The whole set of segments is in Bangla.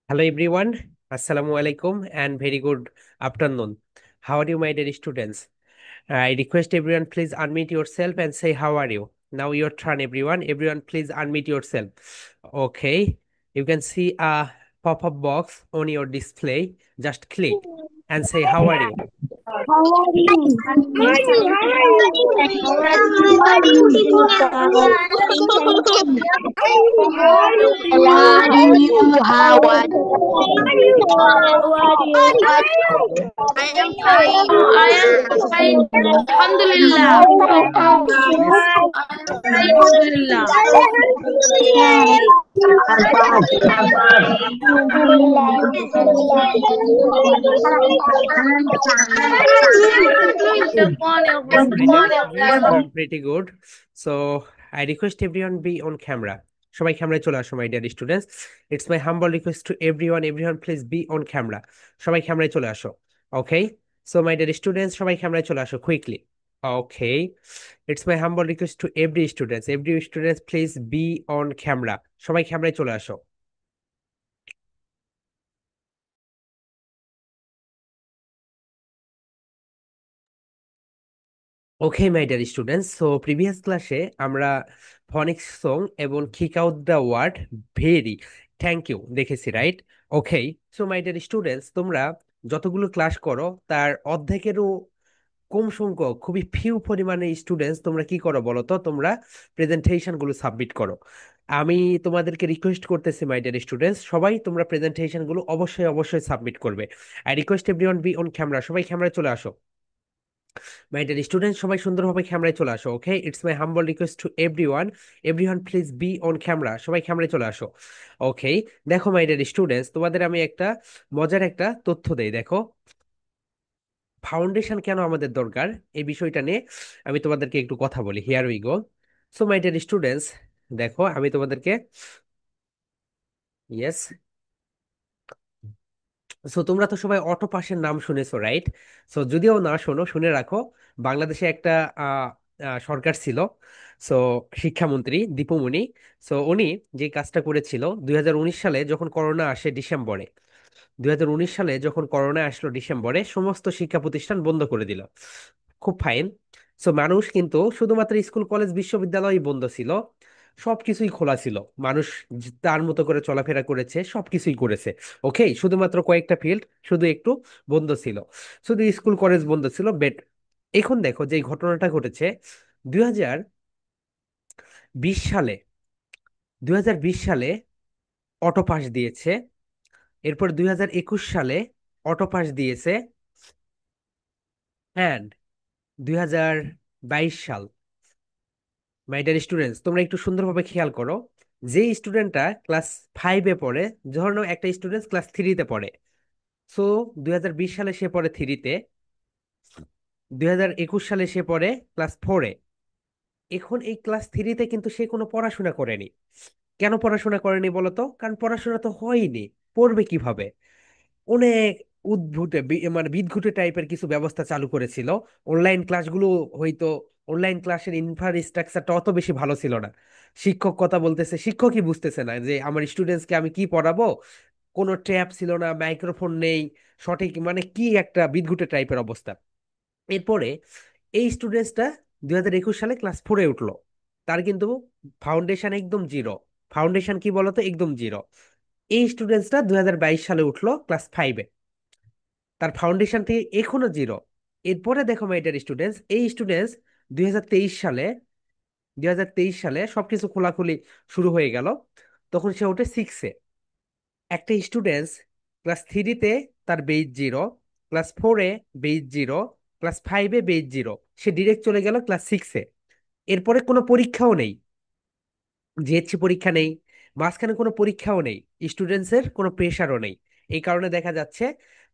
Hello everyone, Assalamu alaikum and very good afternoon. How are you, my dear students? I request everyone please unmute yourself and say how are you. Now your turn, everyone. Everyone please unmute yourself. Okay, you can see a pop-up box on your display. Just click and say how are you. How are you? How are you? How are you? How are you? Thank you. How are you? How are you? How are you? I am fine. I am fine. Alhamdulillah. Yes. I am fine. Alhamdulillah. Yes, my dear students, you are pretty good. So I request everyone be on camera. সবাই ক্যামেরায় চলে আসো my dear students. It's my humble request to everyone please be on camera. সবাই ক্যামেরায় চলে আসো। Okay, so my dear students সবাই ক্যামেরায় চলে আসো quickly. Okay, it's my humble request to every students please be on camera. সবাই ক্যামেরায় চলে আসো। Okay my dear students, so previous ক্লাসে আমরা ফনিক্স সং এবং kick out the word very thank you দেখেছি, right? Okay, so my dear students তোমরা যতগুলো ক্লাস করো তার অর্ধেকেরও কম সংখ্যক, খুবই ফিউ পরিমাণে স্টুডেন্টস তোমরা কি করো বলো তো? তোমরা প্রেজেন্টেশন গুলো সাবমিট করো। আমি তোমাদেরকে রিকোয়েস্ট করতেছি মাই ডিয়ার স্টুডেন্টস, সবাই তোমরা প্রেজেন্টেশন গুলো অবশ্যই সাবমিট করবে। I request everyone be on camera. সবাই ক্যামেরায় চলে আসো। মাই ডিয়ার স্টুডেন্ট সবাই সুন্দরভাবে ক্যামেরায় চলে আসো। Okay, it's my humble request to everyone please be on camera. সবাই ক্যামেরায় চলে আসো। ওকে, দেখো মাই ডিয়ার স্টুডেন্টস তোমাদের আমি একটা মজার একটা তথ্য দেই। দেখো, ফাউন্ডেশন কেন আমাদের দরকার এই বিষয়টা নিয়ে আমি তোমাদেরকে একটু কথা বলি। Here we go. So my dear students, দেখো আমি তোমাদেরকে, ইয়েস, সো তোমরা তো সবাই অটো পাসের নাম শুনেছো, রাইট? সো যদিও না শোনো, শুনে রাখো। বাংলাদেশে একটা আহ, সরকার ছিল, সো শিক্ষামন্ত্রী দীপুমণি। সো উনি যে কাজটা করেছিল 2019 সালে যখন করোনা আসে ডিসেম্বরে, 2019 সালে যখন করোনা আসলো ডিসেম্বরে, সমস্ত শিক্ষা প্রতিষ্ঠান বন্ধ করে দিল। খুব ফাইন। সো মানুষ কিন্তু শুধুমাত্র স্কুল কলেজ বিশ্ববিদ্যালয় বন্ধ ছিল, সবকিছুই খোলা ছিল। মানুষ তার মতো করে চলাফেরা করেছে, সবকিছুই করেছে। ওকে, শুধুমাত্র কয়েকটা ফিল্ড শুধু একটু বন্ধ ছিল, শুধু স্কুল কলেজ বন্ধ ছিল। বেট এখন দেখো যে ঘটনাটা ঘটেছে 2020 সালে, 2020 সালে অটো পাস দিয়েছে। এরপর 2021 সালে অটো পাস দিয়েছে। অ্যান্ড 2022 সাল, মাই ডিয়ার স্টুডেন্টস তোমরা একটু সুন্দরভাবে খেয়াল করো। যে স্টুডেন্টটা ক্লাস 5-এ পড়ে, ধরো একটা স্টুডেন্ট ক্লাস 3-তে পড়ে, সো 2020 সালে সে পড়ে 3-তে, 2021 সালে সে পড়ে ক্লাস 4-এ। এখন এই ক্লাস 3-তে কিন্তু সে কোনো পড়াশোনা করেনি। কেন পড়াশোনা করেনি বলো তো? কারণ পড়াশোনা তো হয়নি, পড়বে কিভাবে? অনেক মানে বিদঘুটে টাইপের কিছু ব্যবস্থা চালু করেছিল। অনলাইন ক্লাসগুলো হয়তো, অনলাইন ক্লাসের ইনফ্রাস্ট্রাকচারটা অত বেশি ভালো ছিল না। শিক্ষক কথা বলতেছে, শিক্ষকই বুঝতেছে না যে আমার স্টুডেন্টসকে আমি কি পড়াবো। কোনো ট্যাব ছিল না, মাইক্রোফোন নেই, সঠিক মানে কি একটা বিদঘুটে টাইপের অবস্থা। এরপরে এই স্টুডেন্টসটা 2021 সালে ক্লাস 4-এ উঠলো, তার কিন্তু ফাউন্ডেশন একদম জিরো। ফাউন্ডেশন কি বলতো? একদম জিরো। এই স্টুডেন্টসটা 2022 সালে উঠলো ক্লাস 5-এ, তার ফাউন্ডেশন থেকে এখনো জিরো। এরপরে দেখো মাই ডিয়ার স্টুডেন্টস, এই স্টুডেন্টস 2023 সালে, 2023 সালে সবকিছু খোলাখুলি শুরু হয়ে গেল, তখন সে ওঠে 6-এ। একটা স্টুডেন্টস ক্লাস 3-তে তার বেজ জিরো, ক্লাস 4-এ বেজ জিরো, ক্লাস 5-এ বেজ জিরো, সে ডিরেক্ট চলে গেল ক্লাস 6-এ। এরপরে কোনো পরীক্ষাও নেই, জিএসসি পরীক্ষা নেই, মাঝখানে কোনো পরীক্ষাও নেই, স্টুডেন্টসের কোনো প্রেশারও নেই। এই কারণে দেখা যাচ্ছে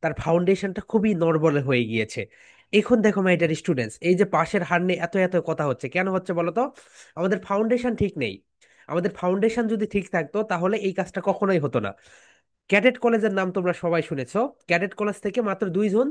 তার ফাউন্ডেশনটা খুবই নড়বড়ে হয়ে গিয়েছে। এখন দেখো মাই ডিয়ার স্টুডেন্টস, এই যে পাশের হার নিয়ে এত কথা হচ্ছে, কেন হচ্ছে বলো তো? আমাদের ফাউন্ডেশন ঠিক নেই। আমাদের ফাউন্ডেশন যদি ঠিক থাকতো তাহলে এই কাজটা কখনোই হতো না। ক্যাডেট কলেজের নাম তোমরা সবাই শুনেছো। ক্যাডেট কলেজ থেকে মাত্র 2 জন,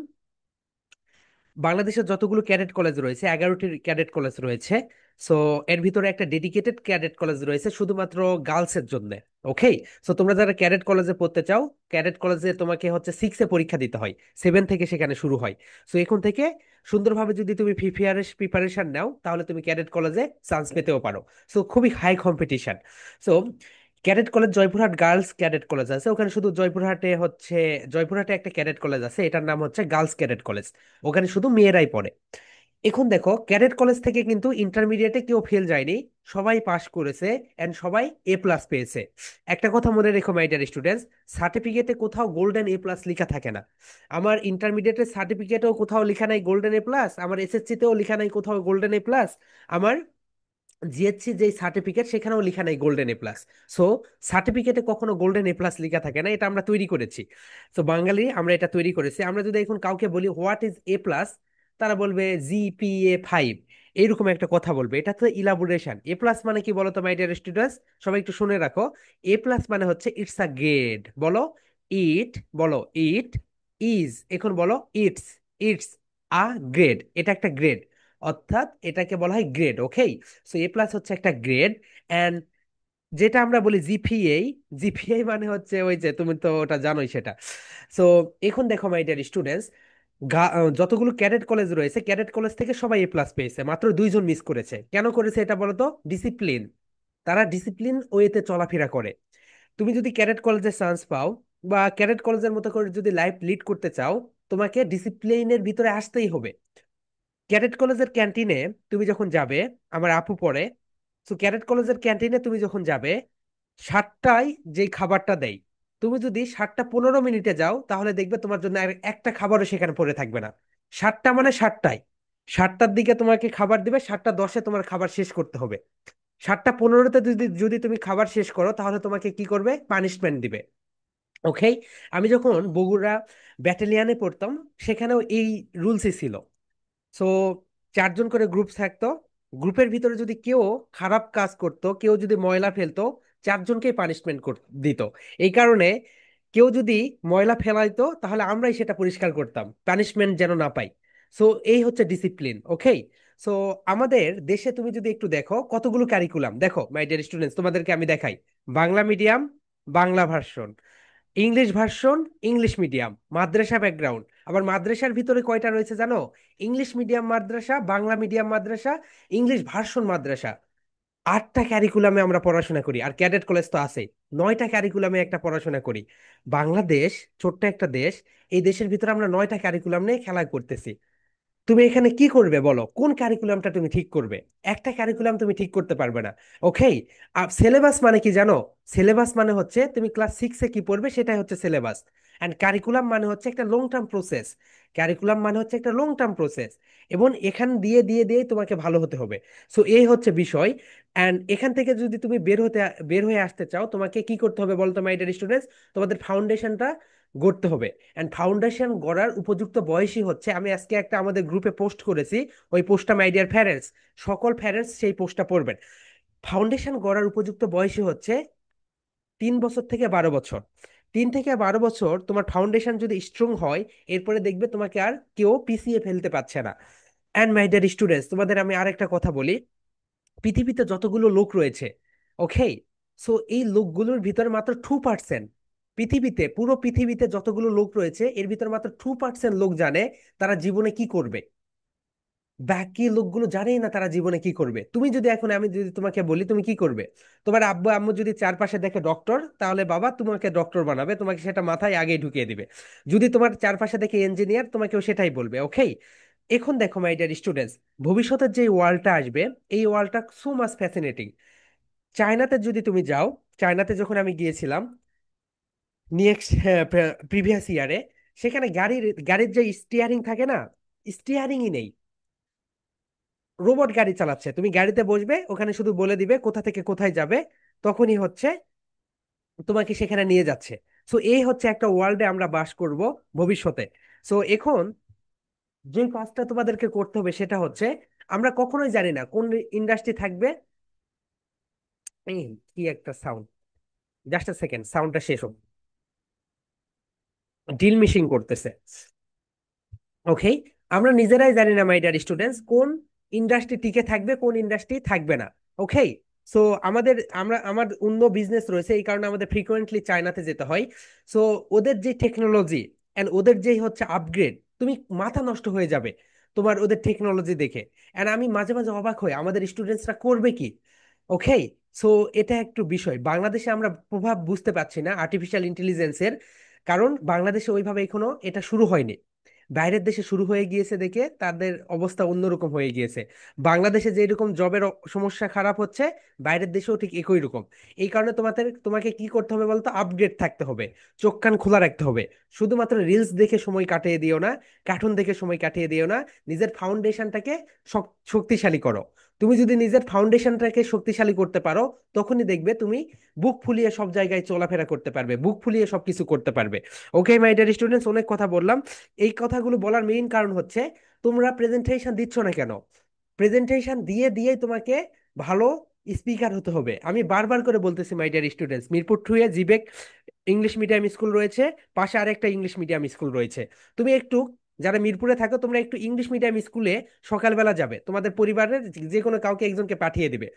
বাংলাদেশের যতগুলো ক্যাডেট কলেজ রয়েছে 11টি ক্যাডেট কলেজ রয়েছে, সো এর ভিতরে একটা ডেডিকেটেড ক্যাডেট কলেজ রয়েছে শুধুমাত্র গার্লসের জন্য। ওকে। সো তোমরা যারা ক্যাডেট কলেজে পড়তে চাও, ক্যাডেট কলেজে তোমাকে হচ্ছে 6-এ পরীক্ষা দিতে হয়, 7 থেকে সেখানে শুরু হয়। সো এখন থেকে সুন্দরভাবে যদি তুমি প্রিপারেশন নাও তাহলে তুমি ক্যাডেট কলেজে চান্স পেতেও পারো। সো খুবই high competition. So cadet college Joypurhat girls cadet college আছে ওখানে, শুধু জয়পুরহাটে হচ্ছে, জয়পুরহাটে একটা ক্যাডেট কলেজ আছে, এটার নাম হচ্ছে গার্লস ক্যাডেট কলেজ। ওখানে শুধু মেয়েরাই পড়ে। এখন দেখো ক্যাডেট কলেজ থেকে কিন্তু ইন্টারমিডিয়েটে কেউ ফেল যায়নি, সবাই পাশ করেছে এন্ড সবাই A+ পেয়েছে। একটা কথা মনে রেখো মাই ডিয়ার স্টুডেন্টস, সার্টিফিকেটে কোথাও গোল্ডেন A+ লেখা থাকে না। আমার ইন্টারমিডিয়েটের সার্টিফিকেটেও কোথাও লেখা নাই গোল্ডেন A+, আমার SSC তেও লেখা নাই কোথাও গোল্ডেন A+, আমার জিএসসি যেই সার্টিফিকেট সেখানেও লেখা নাই গোল্ডেন A+। সো সার্টিফিকেটে কখনো গোল্ডেন A+ লেখা থাকে না, এটা আমরা তৈরি করেছি। তো বাঙালি আমরা এটা তৈরি করেছি। আমরা যদি এখন কাউকে বলি হোয়াট ইজ A+, তারা বলবে GPA 5, এইরকম একটা কথা বলবে। এটা তো ইলাবোরেশন। A+ মানে কি বলো তো মাই ডিয়ার স্টুডেন্টস, সবাই একটু শুনে রাখো। A+ মানে হচ্ছে ইটস আ গ্রেড। বলো ইট, বলো ইট ইজ, এখন বলো ইটস, ইটস আ গ্রেড, এটা একটা গ্রেড, অর্থাৎ এটাকে বলা হয় গ্রেড। ওকে। সো A+ হচ্ছে একটা গ্রেড। অ্যান্ড যেটা আমরা বলি জিপিএ, জিপিএ মানে হচ্ছে ওই যে তুমি তো ওটা জানোই সেটা। সো এখন দেখো মাই ডিয়ার স্টুডেন্টস, যতগুলো ক্যাডেট কলেজ রয়েছে ক্যাডেট কলেজ থেকে সবাই A+ পেয়েছে, মাত্র 2জন মিস করেছে। কেন করেছে এটা বলো তো? ডিসিপ্লিন। তারা ডিসিপ্লিন ওয়েতে চলাফেরা করে। তুমি যদি ক্যাডেট কলেজে চান্স পাও বা ক্যাডেট কলেজের মতো করে যদি লাইফ লিড করতে চাও, তোমাকে ডিসিপ্লিনের ভিতরে আসতেই হবে। ক্যাডেট কলেজের ক্যান্টিনে তুমি যখন যাবে, আমার আপু পড়ে, তো ক্যাডেট কলেজের ক্যান্টিনে তুমি যখন যাবে, 7টায় যেই খাবারটা দেয়, তুমি যদি 7টা 15 মিনিটে যাও তাহলে দেখবে তোমার জন্য আর একটা খাবারও সেখানে পড়ে থাকবে না। 7টা মানে 7টায়, 7টার দিকে তোমাকে খাবার দিবে, 7টা 10-এ তোমার খাবার শেষ করতে হবে। 7টা 15-তে যদি যদি তুমি খাবার শেষ করো তাহলে তোমাকে কি করবে? পানিশমেন্ট দিবে। ওকে। আমি যখন বগুড়া ব্যাটালিয়ানে পড়তাম, সেখানেও এই রুলসই ছিল। সো 4জন করে গ্রুপ থাকতো, গ্রুপের ভিতরে যদি কেউ খারাপ কাজ করতো, কেউ যদি ময়লা ফেলতো, 4জনকেই পানিশমেন্ট দিত। এই কারণে কেউ যদি ময়লা ফেলাইতো তাহলে আমরাই সেটা পরিষ্কার করতাম, পানিশমেন্ট যেন না পাই। সো এই হচ্ছে ডিসিপ্লিন। ওকে। সো আমাদের দেশে তুমি যদি একটু দেখো কতগুলো কারিকুলাম, দেখো মাই ডিয়ার স্টুডেন্টস তোমাদেরকে আমি দেখাই। Bangla medium, Bangla version, English version, English medium, মাদ্রাসা ব্যাকগ্রাউন্ড। আবার মাদ্রাসার ভিতরে কয়টা রয়েছে জানো? ইংলিশ মিডিয়াম মাদ্রাসা, বাংলা মিডিয়াম মাদ্রাসা, ইংলিশ ভার্সন মাদ্রাসা। 8টা ক্যারিকুলামে আমরা পড়াশোনা করি। আর ক্যাডেট কলেজ তো আছে, 9টা ক্যারিকুলামে একটা পড়াশোনা করি। বাংলাদেশ ছোট্ট একটা দেশ, এই দেশের ভিতরে আমরা 9টা ক্যারিকুলাম নিয়ে খেলা করতেছি। তুমি এখানে কি করবে বলো? কোন কারিকুলামটা তুমি ঠিক করবে? একটা কারিকুলাম তুমি ঠিক করতে পারবে না। ওকে। সিলেবাস মানে কি জানো? সিলেবাস মানে হচ্ছে তুমি ক্লাস 6-এ কি পড়বে সেটাই হচ্ছে সিলেবাস। অ্যান্ড কারিকুলাম মানে হচ্ছে একটা লং টার্ম প্রসেস। কারিকুলাম মানে হচ্ছে একটা লং টার্ম প্রসেস, এবং এখান দিয়ে দিয়ে দিয়ে তোমাকে ভালো হতে হবে। সো এই হচ্ছে বিষয়। অ্যান্ড এখান থেকে যদি তুমি বের হয়ে আসতে চাও, তোমাকে কি করতে হবে বলতো মাই ডিয়ার স্টুডেন্টস? তোমাদের ফাউন্ডেশনটা গড়তে হবে। অ্যান্ড ফাউন্ডেশন গড়ার উপযুক্ত বয়সই হচ্ছে, আমি আজকে একটা আমাদের গ্রুপে পোস্ট করেছি, ওই পোস্টটা মাই ডিয়ার প্যারেন্টস, সকল প্যারেন্টস সেই পোস্টটা পড়বেন। ফাউন্ডেশন গড়ার উপযুক্ত বয়সই হচ্ছে 3 বছর থেকে 12 বছর। 3 থেকে 12 বছর তোমার ফাউন্ডেশন যদি স্ট্রং হয়, এরপরে দেখবে তোমাকে আর কেউ পিছিয়ে ফেলতে পারছে না। অ্যান্ড মাই ডিয়ার স্টুডেন্টস তোমাদের আমি আরেকটা কথা বলি, পৃথিবীতে যতগুলো লোক রয়েছে, ওকে, সো এই লোকগুলোর ভিতরে মাত্র 2%, পৃথিবীতে পুরো পৃথিবীতে যতগুলো লোক রয়েছে এর ভিতরে মাত্র 2% লোক জানে তারা জীবনে কি করবে। বাকি লোকগুলো জানেই না তারা জীবনে কি করবে। তুমি যদি এখন, আমি যদি তোমাকে বলি তুমি কি করবে, তোমার আব্বু আম্মু যদি চারপাশে দেখে ডক্টর, তাহলে বাবা তোমাকে ডক্টর বানাবে, তোমাকে সেটা মাথায় আগেই ঢুকিয়ে দিবে। যদি তোমার চারপাশে দেখে ইঞ্জিনিয়ার, তোমাকেও সেটাই বলবে। ওকে। এখন দেখো মাই ডিয়ার স্টুডেন্টস, ভবিষ্যতের যে ওয়ার্ল্ডটা আসবে, এই ওয়ার্ল্ডটা সো মাচ ফ্যাসিনেটিং। চায়নাতে যদি তুমি যাও, চায়নাতে যখন আমি গিয়েছিলাম নেক্সট প্রিভিয়াস ইয়ারে, সেখানে গাড়ির গাড়ির যে স্টিয়ারিং থাকে না, স্টিয়ারিংই নেই, রোবট গাড়ি চালাচ্ছে। তুমি গাড়িতে বসবে, ওখানে শুধু বলে দিবে কোথা থেকে কোথায় যাবে, তখনই হচ্ছে তোমাকে সেখানে নিয়ে যাচ্ছে। সো এই হচ্ছে একটা ওয়ার্ল্ডে আমরা বাস করব ভবিষ্যতে। সো এখন যে কাজটা তোমাদেরকে করতে হবে সেটা হচ্ছে, আমরা কখনোই জানি না কোন ইন্ডাস্ট্রি থাকবে। এই কি একটা সাউন্ড, জাস্ট আ সেকেন্ড, সাউন্ডটা শেষ হোক। ড্রিল মেশিন করতেছে। ওকে। আমরা নিজেরাই জানি না মাই ডিয়ার স্টুডেন্টস কোন ইন্ডাস্ট্রি টিকে থাকবে, কোন ইন্ডাস্ট্রি থাকবে না। ওকে। সো আমার অন্য বিজনেস রয়েছে, এই কারণে আমাদের ফ্রিকোয়েন্টলি চায়নাতে যেতে হয়। সো ওদের যে টেকনোলজি এন্ড ওদের যে হচ্ছে আপগ্রেড, তুমি মাথা নষ্ট হয়ে যাবে তোমার ওদের টেকনোলজি দেখে। এন্ড আমি মাঝে মাঝে অবাক হই আমাদের স্টুডেন্টসরা করবে কি। ওকে। সো এটা একটু বিষয়, বাংলাদেশে আমরা প্রভাব বুঝতে পারছি না আর্টিফিশিয়াল ইন্টেলিজেন্সের, কারণ বাংলাদেশে ওইভাবে এখনো এটা শুরু হয়নি। বাইরের দেশে শুরু হয়ে গিয়েছে দেখে তাদের অবস্থা অন্যরকম হয়ে গিয়েছে। বাংলাদেশে যে রকম জবের সমস্যা খারাপ হচ্ছে, বাইরের দেশেও ঠিক একই রকম। এই কারণে তোমাকে কি করতে হবে বলতো, আপগ্রেড থাকতে হবে, চোখ কান খোলা রাখতে হবে। শুধুমাত্র রিলস দেখে সময় কাটিয়ে দিও না, কার্টুন দেখে সময় কাটিয়ে দিও না, নিজের ফাউন্ডেশনটাকে শক্তিশালী করো। তুমি যদি নিজের ফাউন্ডেশনটাকে শক্তিশালী করতে পারো, তখনই দেখবে তুমি বুক ফুলিয়ে সব জায়গায় চলাফেরা করতে পারবে, বুক ফুলিয়ে সবকিছু করতে পারবে। ওকে মাই ডিয়ার স্টুডেন্টস, অনেক কথা বললাম। এই কথাগুলো বলার মেইন কারণ হচ্ছে তোমরা প্রেজেন্টেশন দিচ্ছ না কেন। প্রেজেন্টেশন দিয়ে দিয়ে তোমাকে ভালো স্পিকার হতে হবে। আমি বারবার করে বলতেছি মাই ডিয়ার স্টুডেন্টস, মিরপুর টুয়ে জিবেক ইংলিশ মিডিয়াম স্কুল রয়েছে, পাশে আরেকটা ইংলিশ মিডিয়াম স্কুল রয়েছে। তুমি একটু, যারা মিরপুরে থাকো তোমরা একটু ইংলিশ মিডিয়াম স্কুলে সকালবেলা যাবে, তোমাদের পরিবারের যে কোনো কাউকে একজনকে পাঠিয়ে দিবে,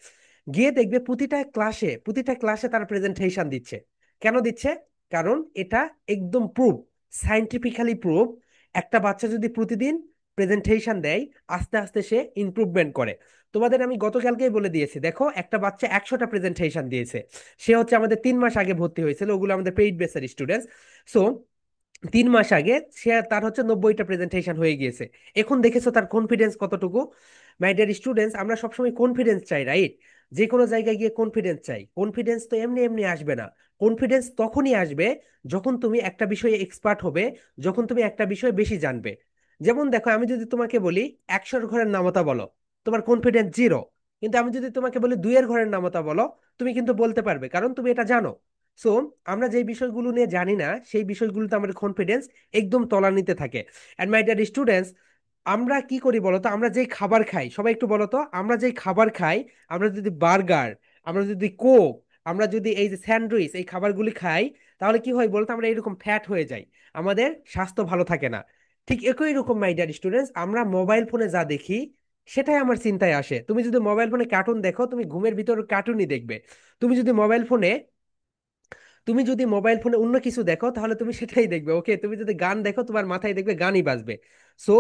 গিয়ে দেখবে প্রতিটা ক্লাসে তারা প্রেজেন্টেশন দিচ্ছে। কেন দিচ্ছে? কারণ এটা একদম প্রুফ, সাইন্টিফিক্যালি প্রুফ। একটা বাচ্চা যদি প্রতিদিন প্রেজেন্টেশন দেয়, আস্তে আস্তে সে ইমপ্রুভমেন্ট করে। তোমাদের আমি গতকালকেই বলে দিয়েছি, দেখো একটা বাচ্চা 100টা প্রেজেন্টেশন দিয়েছে। সে হচ্ছে আমাদের 3 মাস আগে ভর্তি হয়েছিল, ওগুলো আমাদের পেইড বেসের স্টুডেন্টস। সো 3 মাস আগে সে, তার হচ্ছে 90টা প্রেজেন্টেশন হয়ে গিয়েছে। এখন দেখেছো তার কনফিডেন্স কতটুকু। মাই ডিয়ার স্টুডেন্টস, আমরা সবসময় কনফিডেন্স চাই, রাইট? যে কোনো জায়গায় গিয়ে কনফিডেন্স চাই। কনফিডেন্স তো এমনি এমনি আসবে না। কনফিডেন্স তখনই আসবে যখন তুমি একটা বিষয়ে এক্সপার্ট হবে, যখন তুমি একটা বিষয়ে বেশি জানবে। যেমন দেখো, আমি যদি তোমাকে বলি 100-এর ঘরের নামতা বলো, তোমার কনফিডেন্স 0। কিন্তু আমি যদি তোমাকে বলি 2-এর ঘরের নামতা বলো, তুমি কিন্তু বলতে পারবে, কারণ তুমি এটা জানো। সো আমরা যে বিষয়গুলো নিয়ে জানি না, সেই বিষয়গুলোতে আমাদের কনফিডেন্স একদম তলানিতে থাকে। অ্যান্ড মাই ডিয়ার স্টুডেন্টস, আমরা কি করি বলতো, আমরা যেই খাবার খাই, সবাই একটু বলতো, আমরা যেই খাবার খাই, আমরা যদি বার্গার, আমরা যদি কোক, আমরা যদি এই যে স্যান্ডউইচ, এই খাবারগুলি খাই, তাহলে কি হয় বলতো, আমরা এরকম ফ্যাট হয়ে যাই, আমাদের স্বাস্থ্য ভালো থাকে না। ঠিক একই রকম মাই ডিয়ার স্টুডেন্টস, আমরা মোবাইল ফোনে যা দেখি সেটাই আমার চিন্তায় আসে। তুমি যদি মোবাইল ফোনে কার্টুন দেখো, তুমি ঘুমের ভিতর কার্টুনই দেখবে। তুমি যদি মোবাইল ফোনে তুমি যদি মোবাইল ফোনে অন্য কিছু দেখো, তাহলে তুমি সেটাই দেখবে। ওকে, তুমি যদি গান দেখো, তোমার মাথায় দেখবে গানই বাজবে। সো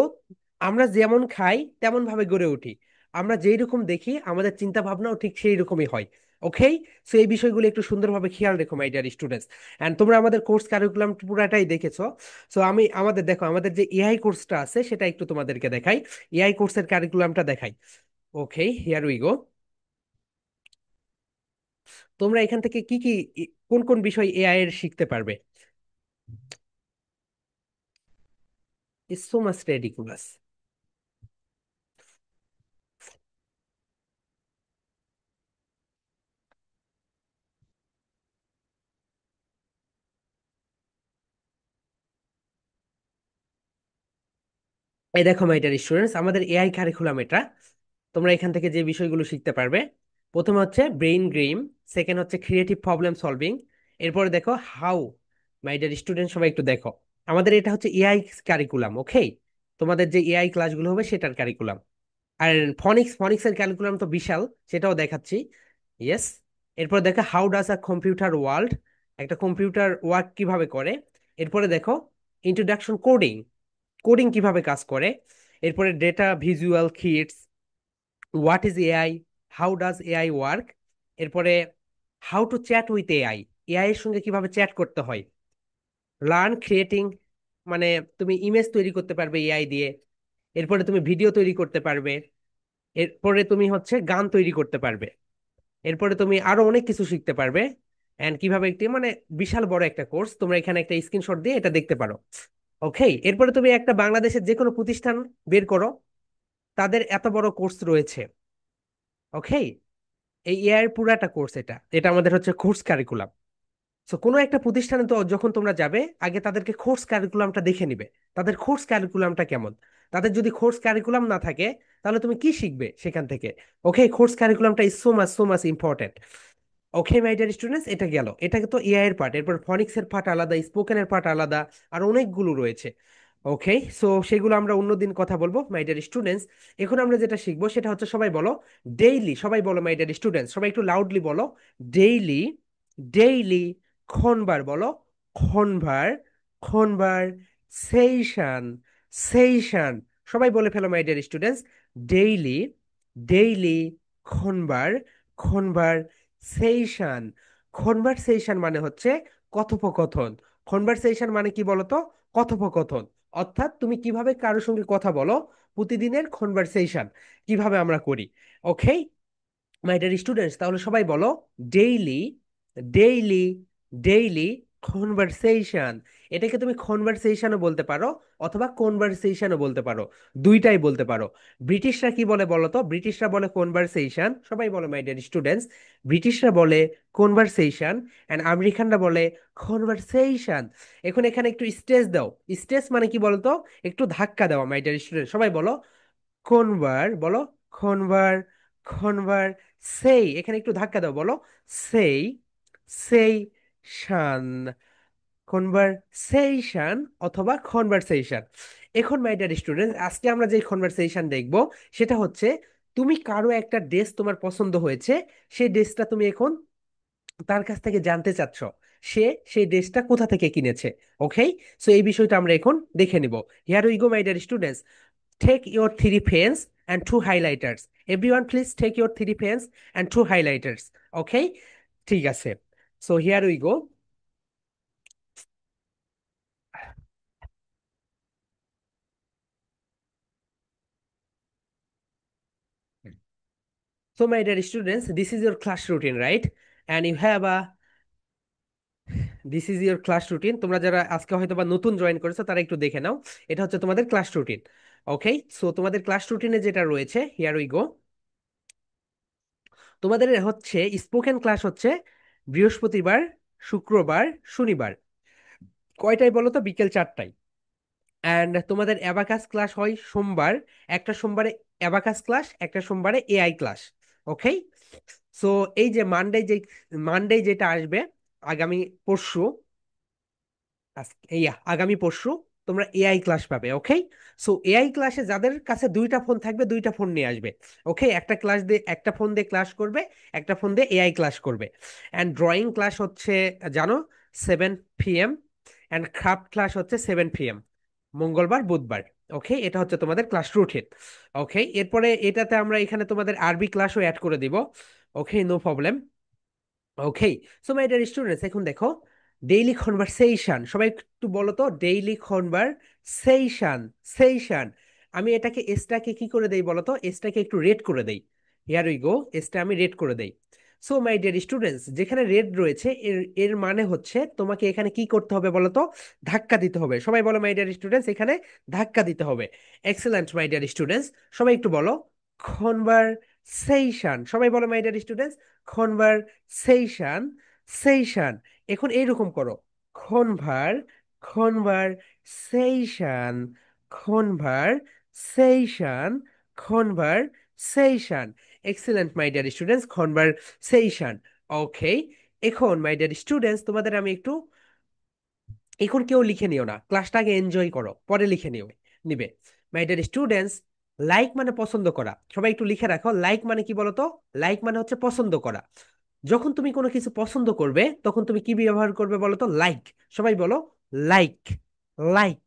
আমরা যেমন খাই তেমন ভাবে গড়ে উঠি, আমরা যেই রকম দেখি আমাদের চিন্তা ভাবনাও ঠিক সেই রকমই হয়। ওকে। সো এই বিষয়গুলো একটু সুন্দরভাবে খেয়াল রেখো মাই ডিয়ার স্টুডেন্টস। এন্ড তোমরা আমাদের কোর্স কারিকুলাম পুরাটাই দেখেছো। সো আমি আমাদের দেখো, আমাদের যে এআই কোর্সটা আছে সেটা একটু তোমাদেরকে দেখাই, এআই কোর্সের কারিকুলামটা দেখাই। ওকে, হিয়ার উই গো। তোমরা এখান থেকে কি কি কোন কোন বিষয় এআই এর শিখতে পারবে? Is so much ridiculous. এই দেখো মাই ডিয়ার স্টুডেন্টস, আমাদের এআই কারিকুলাম এটা। তোমরা এখান থেকে যে বিষয়গুলো শিখতে পারবে, প্রথম হচ্ছে ব্রেইন গেম, সেকেন্ড হচ্ছে ক্রিয়েটিভ প্রবলেম সলভিং। এরপরে দেখো হাউ। মাই ডিয়ার স্টুডেন্ট সবাই একটু দেখো, আমাদের এটা হচ্ছে এআই কারিকুলাম। ওকে, তোমাদের যে এআই ক্লাসগুলো হবে সেটার কারিকুলাম। আর ফনিক্সের ক্যালকুলাম তো বিশাল, সেটাও দেখাচ্ছি। ইয়েস। এরপর দেখো how does a computer world, একটা কম্পিউটার ওয়ার্ক কিভাবে করে। এরপরে দেখো ইন্ট্রোডাকশন কোডিং, কোডিং কিভাবে কাজ করে। এরপরে data visual kits, what is AI, how does AI work. এরপরে how to chat with AI, AI এর সঙ্গে কিভাবে চ্যাট করতে হয়। লার্ন ক্রিয়েটিং, মানে তুমি ইমেজ তৈরি করতে পারবে এআই দিয়ে। এরপরে তুমি ভিডিও তৈরি করতে পারবে। এরপরে তুমি হচ্ছে গান তৈরি করতে পারবে। এরপরে তুমি আরো অনেক কিছু শিখতে পারবে। এন্ড কিভাবে একটি, মানে বিশাল বড় একটা কোর্স, তোমরা এখানে একটা স্ক্রিনশট দিয়ে এটা দেখতে পারো। ওকে। এরপরে তুমি একটা বাংলাদেশের যে কোনো প্রতিষ্ঠান বের করো, তাদের এত বড় কোর্স রয়েছে। ওকে। এই এআই এর পুরাটা কোর্স, এটা এটা আমাদের হচ্ছে কোর্স কারিকুলাম। সো কোনো একটা প্রতিষ্ঠানে তো যখন তোমরা যাবে, আগে তাদেরকে কোর্স কারিকুলামটা দেখে নিবে, তাদের কোর্স কারিকুলামটা কেমন। তাদের যদি কোর্স কারিকুলাম না থাকে, তাহলে তুমি কি শিখবে সেখান থেকে। ওকে, কোর্স কারিকুলামটা is so much important. Okay my dear students, এটা গেল, এটা তো এআই এর পার্ট। এরপর ফনিক্স এর পার্ট আলাদা, স্পোকেন এর পার্ট আলাদা, আর অনেকগুলো রয়েছে। ওকে, সো সেগুলো আমরা অন্যদিন কথা বলবো মাই ডিয়ার স্টুডেন্টস। এখন আমরা যেটা শিখবো সেটা হচ্ছে, সবাই বলো ডেইলি, সবাই বলো মাই ডিয়ার স্টুডেন্টস, সবাই একটু লাউডলি বলো ডেইলি। ডেইলি। খনবার বলো খনবার। খনবার সেশন। সেশন। সবাই বলে ফেলো my dear students daily. Daily. খনবার। Conversation. কনভারসেশন মানে হচ্ছে কথোপকথন। কনভারসেশন মানে কি বলতো? কথোপকথন। অর্থাৎ তুমি কিভাবে কারোর সঙ্গে কথা বলো, প্রতিদিনের কনভারসেশন কিভাবে আমরা করি। ওকে মাই ডিয়ার স্টুডেন্টস, তাহলে সবাই বলো ডেইলি। ডেইলি। Daily conversation. এটাকে তুমি কনভারসেশনও বলতে পারো অথবা কনভারসেশনও বলতে পারো, দুইটাই বলতে পারো। ব্রিটিশরা কি বলে বলো তো? ব্রিটিশরা বলে কনভারসেশন, সবাই বলো মাই ডিয়ার স্টুডেন্টস। ব্রিটিশরা বলে কনভারসেশন অ্যান্ড আমেরিকানরা বলে কনভারসেশন। এখন এখানে একটু স্ট্রেস দাও। স্ট্রেস মানে কি বলতো? একটু ধাক্কা দেওয়া মাই ডিয়ার স্টুডেন্ট, সবাই বলো কোনবার বলো খনবার। খনবার সেই, এখানে একটু ধাক্কা দাও, বলো সেই। সেই শান। কনভারসেশন অথবা কনভারসেশন। এখন মাই ডিয়ার স্টুডেন্ট, আজকে আমরা যে কনভারসেশন দেখব সেটা হচ্ছে, তুমি কারো একটা ড্রেস তোমার পছন্দ হয়েছে, সেই ড্রেসটা তুমি এখন তার কাছ থেকে জানতে চাচ্ছ সে সেই ড্রেসটা কোথা থেকে কিনেছে। ওকে, সো এই বিষয়টা আমরা এখন দেখে নিব। Here we go my dear students, take your three pens and two highlighters. Everyone, please take your three pens and two highlighters. Okay? ঠিক আছে। So here we go. So my dear students, this is your class routine, right? And you have a this is your class routine. তোমরা যারা আজকে হয়তো বা নতুন জয়েন করেছো তারা একটু দেখে নাও। এটা হচ্ছে তোমাদের ক্লাস রুটিন। ওকে, সো তোমাদের ক্লাস রুটিনে যেটা রয়েছে, হিয়ার উই গো। তোমাদের হচ্ছে স্পোকেন ক্লাস হচ্ছে বৃহস্পতিবার, শুক্রবার, শনিবার। কয়টায় বলো তো? বিকেল 4টায়। অ্যান্ড তোমাদের অ্যাবাকাস ক্লাস হয় সোমবার। একটা সোমবারে অ্যাবাকাস ক্লাস, একটা সোমবারে এআই ক্লাস। ওকে, সো এই যে মানডে যেটা আসবে, আগামী পরশু, আগামী পরশু তোমরা এআই ক্লাস পাবে। ওকে, সো এআই ক্লাসে যাদের কাছে দুইটা ফোন থাকবে, দুইটা ফোন নিয়ে আসবে। ওকে, একটা ক্লাস দিয়ে, একটা ফোন দিয়ে ক্লাস করবে, একটা ফোন দিয়ে এআই ক্লাস করবে। অ্যান্ড ড্রয়িং ক্লাস হচ্ছে, জানো, 7 p.m. অ্যান্ড ক্রাফট ক্লাস হচ্ছে 7 p.m. মঙ্গলবার, বুধবার। ওকে, এটা হচ্ছে তোমাদের ক্লাস রুটিন। ওকে, এরপরে এটাতে আমরা এখানে তোমাদের আরবি ক্লাসও অ্যাড করে দিব। Okay, no problem. Okay, so my dear students, এখন দেখো ডেইলি কনভারসেশন, সবাই একটু বলো তো ডেইলি কনভারসেশন। সেশন। আমি এটাকে এসটাকে কি করে দেই বলো তো? এসটাকে একটু রেড করে দেই। হিয়ার উই গো, এসটা আমি রেড করে দেই। সো মাই ডিয়ার স্টুডেন্টস, যেখানে রেড রয়েছে এর এর মানে হচ্ছে তোমাকে এখানে কি করতে হবে বলো তো? ধাক্কা দিতে হবে। সবাই বলো মাই ডিয়ার স্টুডেন্টস, এখানে ধাক্কা দিতে হবে। এক্সেলেন্ট মাই ডিয়ার স্টুডেন্টস, সবাই একটু বলো কনভারসেশন। সবাই বলো my dear students conversation. Session. এখন এইরকম করো, খনভার। Conversation. Conversation. Conversation. Excellent my dear students, conversation. Okay, এখন মাই ডিয়ার স্টুডেন্টস, তোমাদের আমি একটু, এখন কেউ লিখে নিও না, ক্লাসটাকে এনজয় করো, পরে লিখে নিও নিবে। মাই ডিয়ার স্টুডেন্টস, লাইক মানে পছন্দ করা। সবাই একটু লিখে রাখো, লাইক মানে কি বলতো? লাইক মানে হচ্ছে পছন্দ করা। যখন তুমি কোনো কিছু পছন্দ করবে তখন তুমি কি ব্যবহার করবে বলো তো? লাইক। সবাই বলো লাইক। লাইক।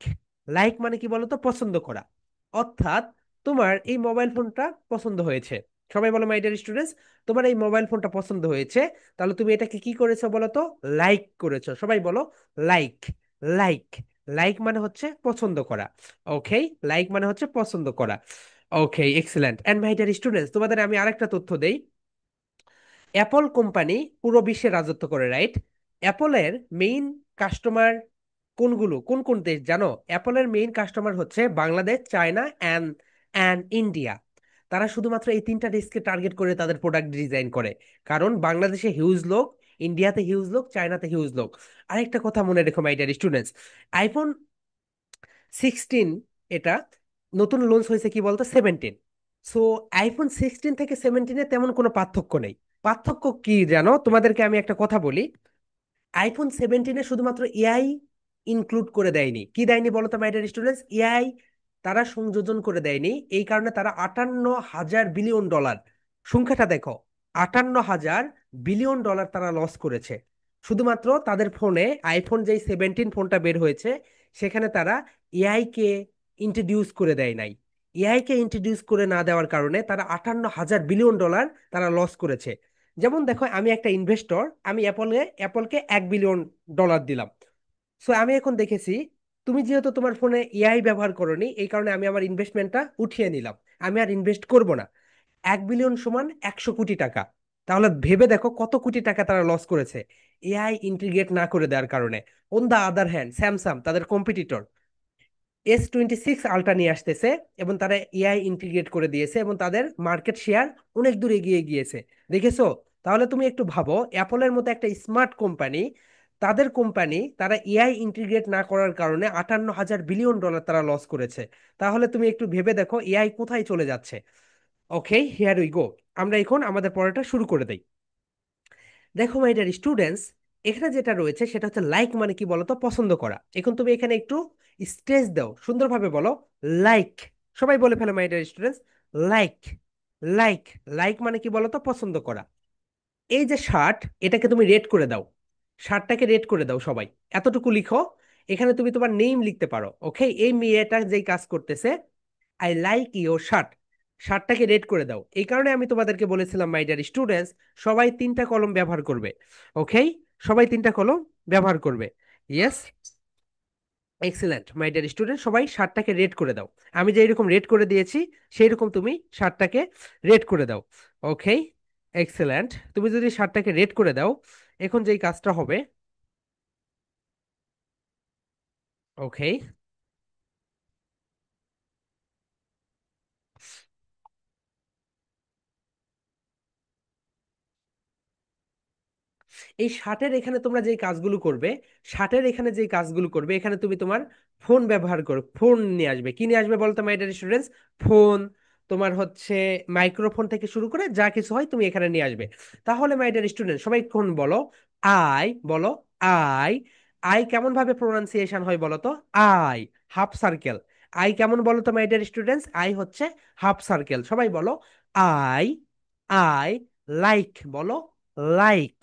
লাইক মানে কি বলো তো? পছন্দ করা। অর্থাৎ তোমার এই মোবাইল ফোনটা পছন্দ হয়েছে। সবাই বলো মাই ডিয়ার স্টুডেন্টস, তোমার এই মোবাইল ফোনটা পছন্দ হয়েছে, তাহলে তুমি এটাকে কি করেছো বলো তো? লাইক করেছো। সবাই বলো লাইক। লাইক। লাইক মানে হচ্ছে পছন্দ করা। ওকে, লাইক মানে হচ্ছে পছন্দ করা। Okay, excellent. And my dear students, তোমাদের আমি আরেকটা তথ্য দেই। অ্যাপল কোম্পানি পুরো বিশ্বে রাজত্ব করে, রাইট? অ্যাপলের মেইন কাস্টমার কোনগুলো, কোন কোন দেশ জানো? অ্যাপলের মেইন কাস্টমার হচ্ছে Bangladesh, China and and India. তারা শুধুমাত্র এই তিনটা দেশকে টার্গেট করে তাদের প্রোডাক্ট ডিজাইন করে। কারণ বাংলাদেশে হিউজ লোক, ইন্ডিয়াতে হিউজ লোক, চায়নাতে হিউজ লোক। আরেকটা কথা মনে রেখো মাই ডিয়ার স্টুডেন্টস, আইফোন 16, এটা নতুন লঞ্চ হয়েছে কি বলতো? 17। সো আইফোন 16 থেকে 17-এ তেমন কোনো পার্থক্য নেই। পার্থক্য কি জানো? তোমাদেরকে আমি একটা কথা বলি। আইফোন 17-এ শুধুমাত্র এআই ইনক্লুড করে দেয়নি। কি দেয়নি বলো তো মাই ডিয়ার স্টুডেন্টস? এআই তারা সংযোজন করে দেয়নি, এই কারণে তারা 58,000 বিলিয়ন ডলার, সংখ্যাটা দেখো, 58,000 বিলিয়ন ডলার তারা লস করেছে। শুধুমাত্র তাদের ফোনে, আইফোন যেই 17 ফোনটা বের হয়েছে, সেখানে তারা এআই কে ইন্ট্রোডিউস করে দেয় নাই। এআই কে ইন্ট্রোডিউস করে না দেওয়ার কারণে তারা 58,000 বিলিয়ন ডলার তারা লস করেছে। যেমন দেখো, আমি একটা ইনভেস্টর, আমি অ্যাপলকে 1 বিলিয়ন ডলার দিলাম। সো আমি এখন দেখেছি তুমি যেহেতু তোমার ফোনে এআই ব্যবহার করোনি, এই কারণে আমি আমার ইনভেস্টমেন্টটা উঠিয়ে নিলাম, আমি আর ইনভেস্ট করব না। 1 বিলিয়ন সমান 100 কোটি টাকা। তাহলে ভেবে দেখো কত কোটি টাকা তারা লস করেছে এআই ইন্টিগ্রেট না করে দেওয়ার কারণে। On the other hand, Samsung তাদের কম্পিটিটর S26 আলট্রা নিয়ে আসতেছে, এবং তারা এআই ইন্টিগ্রেট করে দিয়েছে, এবং তাদের মার্কেট শেয়ার অনেক দূর এগিয়ে গিয়েছে। দেখেছো? তাহলে তুমি একটু ভাবো, অ্যাপলের মতো একটা স্মার্ট কোম্পানি, তাদের কোম্পানি তারা এআই ইন্টিগ্রেট না করার কারণে 58,000 বিলিয়ন ডলার তারা লস করেছে। তাহলে তুমি একটু ভেবে দেখো এআই কোথায় চলে যাচ্ছে। ওকে, হিয়ার উই গো। আমরা এখন আমাদের পড়াটা শুরু করে দেই। দেখো মাই ডিয়ার স্টুডেন্টস, এখানে যেটা রয়েছে সেটা হচ্ছে লাইক মানে কি বলতো? পছন্দ করা। এখন তুমি এখানে একটু স্ট্রেস দাও, সুন্দরভাবে বলো লাইক। সবাই বলে ফেলো my dear students, like. Like. Like মানে কি বলতো? পছন্দ করা। এই যে শার্ট, এটাকে তুমি রেট করে দাও, শার্টটাকে রেট করে দাও সবাই, এতটুকু লিখো। এখানে তুমি তোমার নেম লিখতে পারো। ওকে, এই মেয়েটা যেই কাজ করতেছে, আই লাইক ইওর শার্ট, শার্টটাকে রেড করে দাও। এই কারণে আমি তোমাদেরকে বলেছিলাম মাই ডিয়ার স্টুডেন্টস, সবাই 3টা কলম ব্যবহার করবে। ওকে, সবাই 3টা কলম ব্যবহার করবে। Yes, excellent my dear student, সবাই শার্টটাকে রেড করে দাও। আমি যে এরকম রেড করে দিয়েছি, সেই রকম তুমি শার্টটাকে রেড করে দাও। ওকে, এক্সিলেন্ট। তুমি যদি শার্টটাকে রেড করে দাও, এখন যেই কাজটা হবে, ওকে, এই ষাটের এখানে তোমরা যে কাজগুলো করবে, ষাটের এখানে যে কাজগুলো করবে, এখানে তুমি তোমার ফোন ব্যবহার করো, ফোন নিয়ে আসবে। কি নিয়ে আসবে বলতো মাই ডিয়ার স্টুডেন্টস? ফোন, তোমার হচ্ছে মাইক্রোফোন থেকে শুরু করে যা কিছু হয় তুমি এখানে নিয়ে আসবে। তাহলে মাই ডিয়ার স্টুডেন্ট সবাই কোন বলো, আই বলো, আই। আই কেমন ভাবে প্রোনাউন্সিয়েশন হয় বলো তো? I, half circle. আই কেমন বলো তো মাই ডিয়ার স্টুডেন্টস? আই হচ্ছে হাফ সার্কেল। সবাই বলো আই। আই লাইক বলো, লাইক।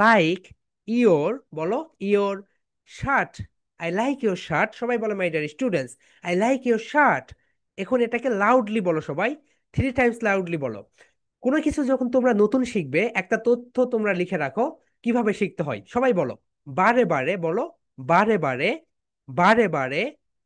লাইক ইওর বলো, your shirt. I like your shirt. সবাই বলো my dear students, I like your shirt. এখন এটাকে লাউডলি বলো সবাই, 3 টাইমস লাউডলি বলো। কোনো কিছু যখন তোমরা নতুন শিখবে, একটা তথ্য তোমরা লিখে রাখো কিভাবে শিখতে হয়। সবাই বলো বারে বারে বলো, বারে বারে, বারে বারে,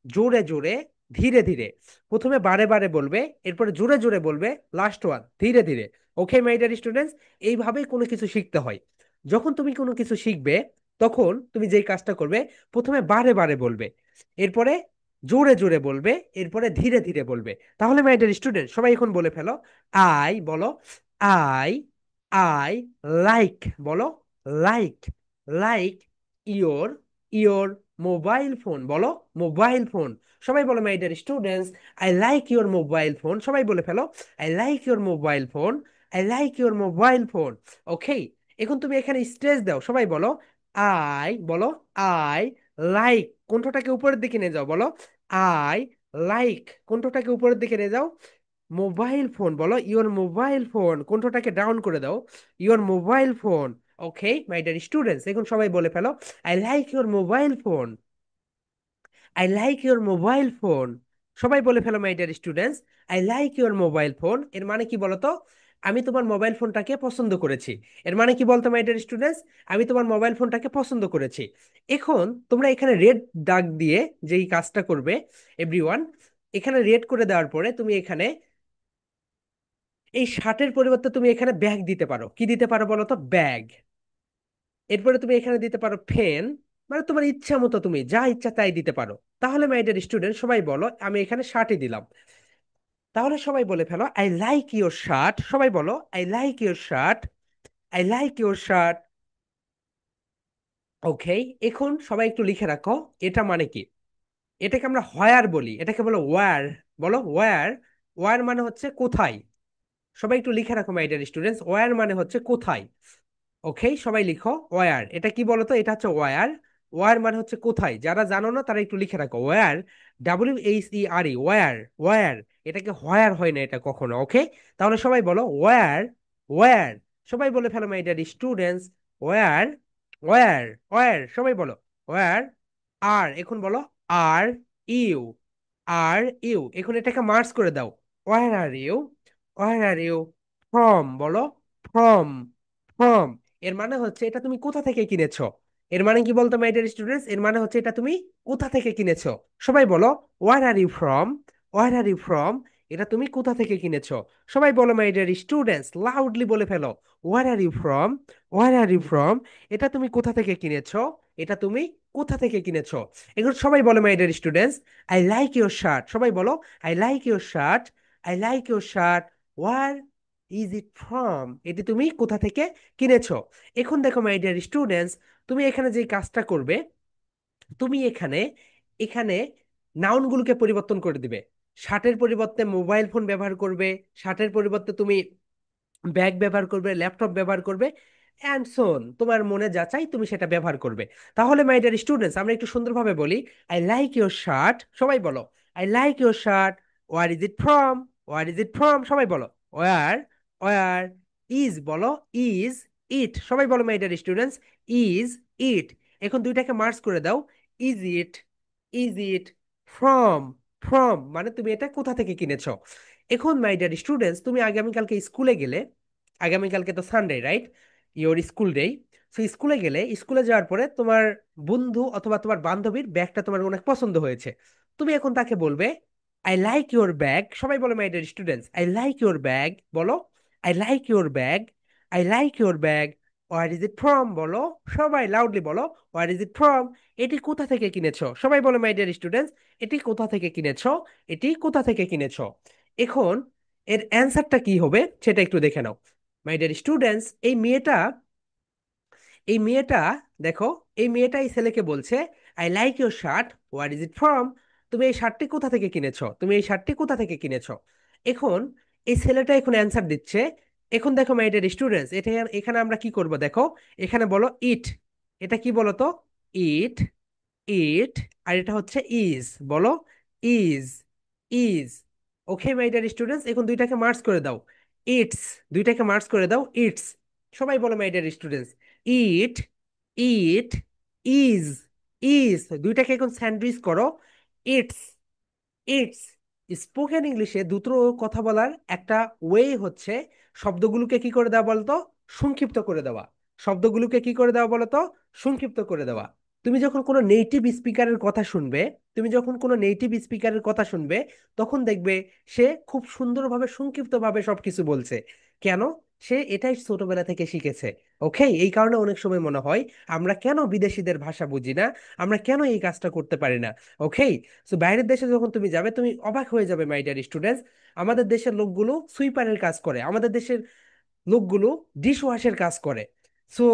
জোরে জোরে, ধীরে ধীরে। প্রথমে বারে বারে বলবে, এরপরে জোরে জোরে বলবে, লাস্ট ওয়ান ধীরে ধীরে। ওকে মাই ডিয়ার স্টুডেন্টস, এইভাবেই কোনো কিছু শিখতে হয়। যখন তুমি কোনো কিছু শিখবে, তখন তুমি যেই কাজটা করবে, প্রথমে বারে বারে বলবে, এরপরে জোরে জোরে বলবে, এরপরে ধীরে ধীরে বলবে। তাহলে মাই ডিয়ার স্টুডেন্ট সবাই এখন বলে ফেলো, আই বলো, আই। আই লাইক বলো, like. Like your, your mobile phone বলো, মোবাইল ফোন। সবাই বলো my dear students, I like your mobile phone. সবাই বলে ফেলো, I like your mobile phone, I like your mobile phone. Okay, এখন তুমি এখানে স্ট্রেস দাও, সবাই বলো আই বলো, আই লাইক, কণ্ঠটাকে উপরের দিকে নিয়ে যাও, বলো আই লাইক, কণ্ঠটাকে উপরের দিকে নিয়ে যাও। মোবাইল ফোন বলো, ইওর মোবাইল ফোন, কণ্ঠটাকে ডাউন করে দাও, your mobile phone. Okay my dear students, এখন সবাই বলে ফেলো, I like your mobile phone, I like your mobile phone. সবাই বলে ফেলো my dear students, I like your mobile phone. এর মানে কি বলতো? আমি তোমার মোবাইল ফোনটাকে পছন্দ করেছি। এর মানে কি বলতো মাই ডিয়ার স্টুডেন্টস? আমি তোমার মোবাইল ফোনটাকে পছন্দ করেছি। এখন তোমরা এখানে রেড দাগ দিয়ে যেই কাজটা করবে, এভরিওয়ান, এখানে রেড করে দেওয়ার পরে তুমি এখানে এই শার্টের পরিবর্তে তুমি এখানে ব্যাগ দিতে পারো। কি দিতে পারো বলো তো? ব্যাগ। এরপরে তুমি এখানে দিতে পারো ফেন, মানে তোমার ইচ্ছা মতো তুমি যা ইচ্ছা তাই দিতে পারো। তাহলে মাই ডিয়ার স্টুডেন্ট সবাই বলো, আমি এখানে শার্টই দিলাম। তাহলে সবাই বলে ফেলো, আই লাইক ইওর শার্ট। সবাই বলো I like your shirt, I like your shirt. Okay, এখন সবাই একটু লিখে রাখো এটা মানে কি। এটাকে আমরা হোয়ার বলি, এটাকে বলো ওয়ার। বলো ওয়ার। ওয়ার মানে হচ্ছে কোথায়। সবাই একটু লিখে রাখো মাই ডিয়ার স্টুডেন্টস, ওয়ার মানে হচ্ছে কোথায়। ওকে, সবাই লিখো ওয়ার। এটা কি বলতো? এটা হচ্ছে ওয়ার। ওয়ার মানে হচ্ছে কোথায়, যারা জানো না তারা একটু লিখে রাখো, ওয়ার, WHERE, ওয়ার, ওয়ার। এটাকে হোয়ার হয় না এটা কখনো, ওকে? তাহলে সবাই বলো ওয়ার, ওয়ার। সবাই বলে ফেলো my dear students, where, where, where. সবাই বলো ওয়ার। আর এখন বলো আর ইউ, আর ইউ। এখন এটাকে মার্চ করে দাও, where are you, where are you from. বলো ফ্রম, ফ্রম। এর মানে হচ্ছে এটা তুমি কোথা থেকে কিনেছো। এর মানে কি বলতো মাই ডিয়ার স্টুডেন্টস, এর মানে হচ্ছে এটা তুমি কোথা থেকে কিনেছো। সবাই বলো where are you from, where are you from. এটা তুমি কোথা থেকে কিনেছো। সবাই বলো মাই ডিয়ার স্টুডেন্টস, লাউডলি বলে ফেলো, where are you from, where are you from. এটা তুমি কোথা থেকে কিনেছো, এটা তুমি কোথা থেকে কিনেছো। এগুলো সবাই বলো my dear students, I like your shirt. সবাই বলো I like your shirt, I like your shirt, where is it from. এটি তুমি কোথা থেকে কিনেছো। এখন দেখো মাই ডিয়ার স্টুডেন্টস, তুমি এখানে যে কাজটা করবে, তুমি এখানে, এখানে নাউনগুলোকে পরিবর্তন করে দিবে। শার্টের পরিবর্তে মোবাইল ফোন ব্যবহার করবে, শার্টের পরিবর্তে তুমি ব্যাগ ব্যবহার করবে, ল্যাপটপ ব্যবহার করবে, অ্যান্ড সোন, তোমার মনে যা চাই তুমি সেটা ব্যবহার করবে। তাহলে মাই ডিয়ার স্টুডেন্টস, আমরা একটু সুন্দরভাবে বলি, আই লাইক ইউর শার্ট। সবাই বলো I like your shirt, where is it from, where is it from. সবাই বলো ওয়ার, ওয়ার ইজ, বলো ইজ ইট। সবাই বলো my dear students, is it. এখন দুইটাকে মার্জ করে দাও, is it, is it from, from মানে তুমি এটা কোথা থেকে কিনেছো। এখন মাই ডিয়ার স্টুডেন্টস, তুমি আগামীকালকে স্কুলে গেলে, আগামীকালকে তো Sunday, right, your school day. So স্কুলে গেলে, স্কুলে যাওয়ার পরে তোমার বন্ধু অথবা তোমার বান্ধবীর ব্যাগটা তোমার অনেক পছন্দ হয়েছে। তুমি এখন তাকে বলবে আই লাইক ইউর ব্যাগ। সবাই বলো my dear students, I like your bag. বলো I like your bag, I like your bag, where is it from. বলো সবাই লাউডলি বলো, ওয়ার ইজ ইট ফ্রম। এটি কোথা থেকে কিনেছো। সবাই বলো মাই ডিয়ার স্টুডেন্টস, এটি কোথা থেকে কিনেছো, এটি কোথা থেকে কিনেছো। এখন এর অ্যান্সারটা কি হবে সেটা একটু দেখে নাও। মাই ডিয়ার স্টুডেন্টস, এই মেয়েটা, এই মেয়েটা, দেখো, এই মেয়েটা এই ছেলেকে বলছে I like your shirt, where is it from. তুমি এই শার্টটি কোথা থেকে কিনেছো, তুমি এই শার্টটি কোথা থেকে কিনেছো। এখন এই ছেলেটা এখন অ্যান্সার দিচ্ছে। এখন দেখো মাই ডিয়ার স্টুডেন্টস, এটা, এখানে আমরা কি করব দেখো, এখানে বলো ইট। এটা কি বলো তো, ইট, ইট। আর এটা হচ্ছে ইজ, বলো is, is. Okay my dear students, এখন দুইটাকে মার্চ করে দাও, ইটস। দুইটাকে মার্চ করে দাও, ইটস। সবাই বলো my dear students, it, it, is, is. দুইটাকে এখন স্যান্ডউইচ করো, ইটস, ইটস। স্পোকেন ইংলিশে দ্রুত কথা বলার একটা ওয়ে হচ্ছে শব্দগুলোকে কি করে দেওয়া বলতো, সংক্ষিপ্ত করে দেওয়া। শব্দগুলোকে কি করে দেওয়া বলতো, সংক্ষিপ্ত করে দেওয়া। তুমি যখন কোনো নেটিভ স্পিকারের কথা শুনবে, তুমি যখন কোনো নেটিভ স্পিকারের কথা শুনবে, তখন দেখবে সে খুব সুন্দরভাবে সংক্ষিপ্তভাবে সবকিছু বলছে। কেন? সে এটাই ছোটবেলা থেকে শিখেছে। ওকে, এই কারণে অনেক সময় মনে হয় আমরা কেন বিদেশিদের ভাষা বুঝি না, আমরা কেন এই কাজটা করতে পারি না। ওকে, সো বাইরের দেশে যখন তুমি যাবে তুমি অবাক হয়ে যাবে মাই ডিয়ার স্টুডেন্টস। আমাদের দেশের লোকগুলো সুইপারের কাজ করে, আমাদের দেশের লোকগুলো ডিশ ওয়াশের কাজ করে। সো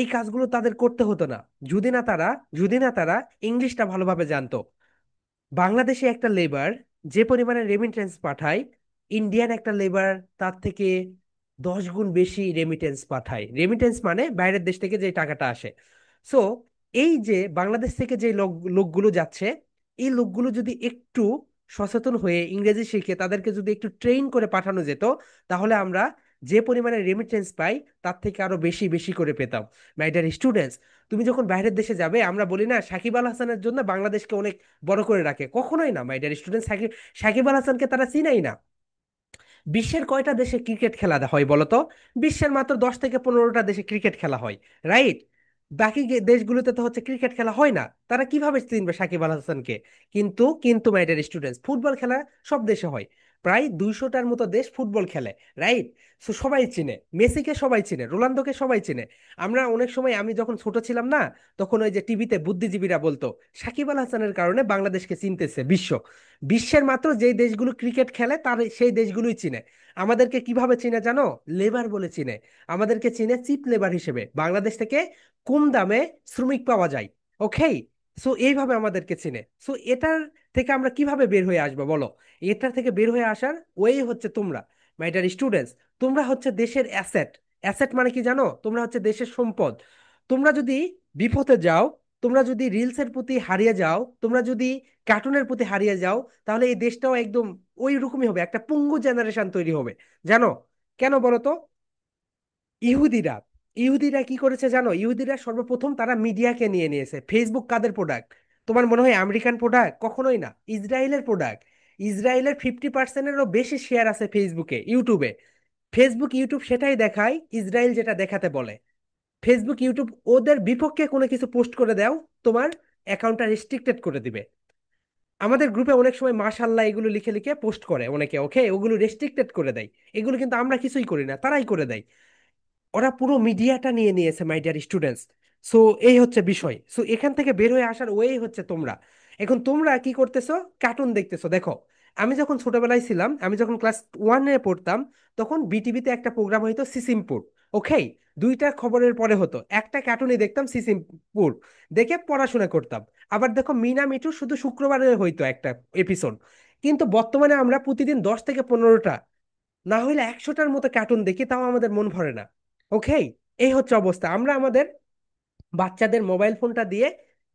এই কাজগুলো তাদের করতে হতো না যদি না তারা, যদি না তারা ইংলিশটা ভালোভাবে জানতো। বাংলাদেশে একটা লেবার যে পরিমাণে রেমিটেন্স পাঠায়, ইন্ডিয়ান একটা লেবার তার থেকে 10 গুণ বেশি রেমিটেন্স পাঠায়। রেমিটেন্স মানে বাইরের দেশ থেকে যে টাকাটা আসে। সো এই যে বাংলাদেশ থেকে যে লোকগুলো যাচ্ছে, এই লোকগুলো যদি একটু সচেতন হয়ে ইংরেজি শিখে তাদেরকে যদি একটু ট্রেন করে পাঠানো যেত, তাহলে আমরা যে পরিমাণে রেমিটেন্স পাই তার থেকে আরো বেশি বেশি করে পেতাম। মাই ডিয়ার স্টুডেন্টস, তুমি যখন বাইরের দেশে যাবে, আমরা বলি না সাকিব আল হাসানের জন্য বাংলাদেশকে অনেক বড় করে রাখে, কখনোই না my dear student. Shakib, Shakib Al হাসানকে তারা চিনাই না। বিশ্বের কয়টা দেশে ক্রিকেট খেলা হয় বলো তো? বিশ্বের মাত্র 10 থেকে 15টা দেশে ক্রিকেট খেলা হয়, রাইট? বাকি দেশগুলোতে তো হচ্ছে ক্রিকেট খেলা হয় না, তারা কিভাবে চিনবে সাকিব আল হাসানকে। কিন্তু মাই ডিয়ার স্টুডেন্টস, ফুটবল খেলা সব দেশে হয়। প্রায় 200টার মতো দেশ ফুটবল খেলে, রাইট? সো সবাই চিনে মেসিকে, সবাই চিনে রোনালদোকে, সবাই চিনে। আমরা অনেক সময়, আমি যখন ছোট ছিলাম না, তখন ওই যে টিভিতে বুদ্ধিজীবীরা বলতো সাকিব আল হাসানের কারণে বাংলাদেশকে চিনতেছে বিশ্ব। বিশ্বের মাত্র যেই দেশগুলো ক্রিকেট খেলে তার সেই দেশগুলোই চিনে। আমাদেরকে কিভাবে চিনে জানো? লেবার বলে চিনে। আমাদেরকে চিনে চিপ লেবার হিসেবে, বাংলাদেশ থেকে কম দামে শ্রমিক পাওয়া যায়। ওকে, সো এইভাবে আমাদেরকে চিনে। সো এটার থেকে আমরা কিভাবে বের হয়ে আসবো বলো? এটার থেকে বের হয়ে আসার ওয়ে হচ্ছে তোমরা, মাই ডিয়ার স্টুডেন্টস। তোমরা হচ্ছে দেশের অ্যাসেট। অ্যাসেট মানে কি জানো? তোমরা হচ্ছে দেশের সম্পদ। তোমরা যদি বিপথে যাও, তোমরা যদি রিলসের প্রতি হারিয়ে যাও, তোমরা যদি কার্টুনের প্রতি হারিয়ে যাও, তাহলে এই দেশটাও একদম ওই রকমই হবে, একটা পঙ্গু জেনারেশন তৈরি হবে। জানো কেন বলো তো? ইহুদিরা ইহুদিরা কি করেছে জানো? ইহুদিরা সর্বপ্রথম তারা মিডিয়াকে নিয়ে নিয়েছে। ফেসবুক কাদের প্রোডাক্ট? তোমার মনে হয় আমেরিকান প্রোডাক্ট? কখনোই না, ইসরায়েলের প্রোডাক্ট। ইসরায়েলের 50%-এরও বেশি শেয়ার আছে ফেসবুকে, ইউটিউবে। ফেসবুক ইউটিউব সেটাই দেখায়, ইসরায়েল যেটা দেখাতে বলে। ফেসবুক ইউটিউব ওদের বিপক্ষে কোনো কিছু পোস্ট করে দাও, তোমার অ্যাকাউন্টটা রেস্ট্রিক্টেড করে দিবে। আমাদের গ্রুপে অনেক সময় মাশাল্লাহ এগুলো লিখে লিখে পোস্ট করে অনেকে, ওকে, ওগুলো রেস্ট্রিক্টেড করে দেয়। এগুলো কিন্তু আমরা কিছুই করি না, তারাই করে দেয়। ওরা পুরো মিডিয়াটা নিয়ে নিয়েছে, মাই ডিয়ার স্টুডেন্টস। সো এই হচ্ছে বিষয়। সো এখান থেকে বের হয়ে আসার ওয়ে হচ্ছে তোমরা। এখন তোমরা কি করতেছো? কার্টুন দেখতেছো। দেখো, আমি যখন ছোটবেলায় ছিলাম, আমি যখন ক্লাস 1-এ পড়তাম, তখন বিটিভিতে একটা প্রোগ্রাম হইতো সিসিমপুর। ওকে, দুইটা খবরের পরে হতো, একটা কার্টুনই দেখতাম সিসিমপুর, দেখে পড়াশোনা করতাম। আবার দেখো মিনা মিঠু শুধু শুক্রবারে হইতো একটা এপিসোড। কিন্তু বর্তমানে আমরা প্রতিদিন 10 থেকে 15টা, না হইলে 100টার মতো কার্টুন দেখি, তাও আমাদের মন ভরে না। ওকে, এই হচ্ছে অবস্থা। আমরা আমাদের বাচ্চাদের মোবাইল ফোনটা দিয়ে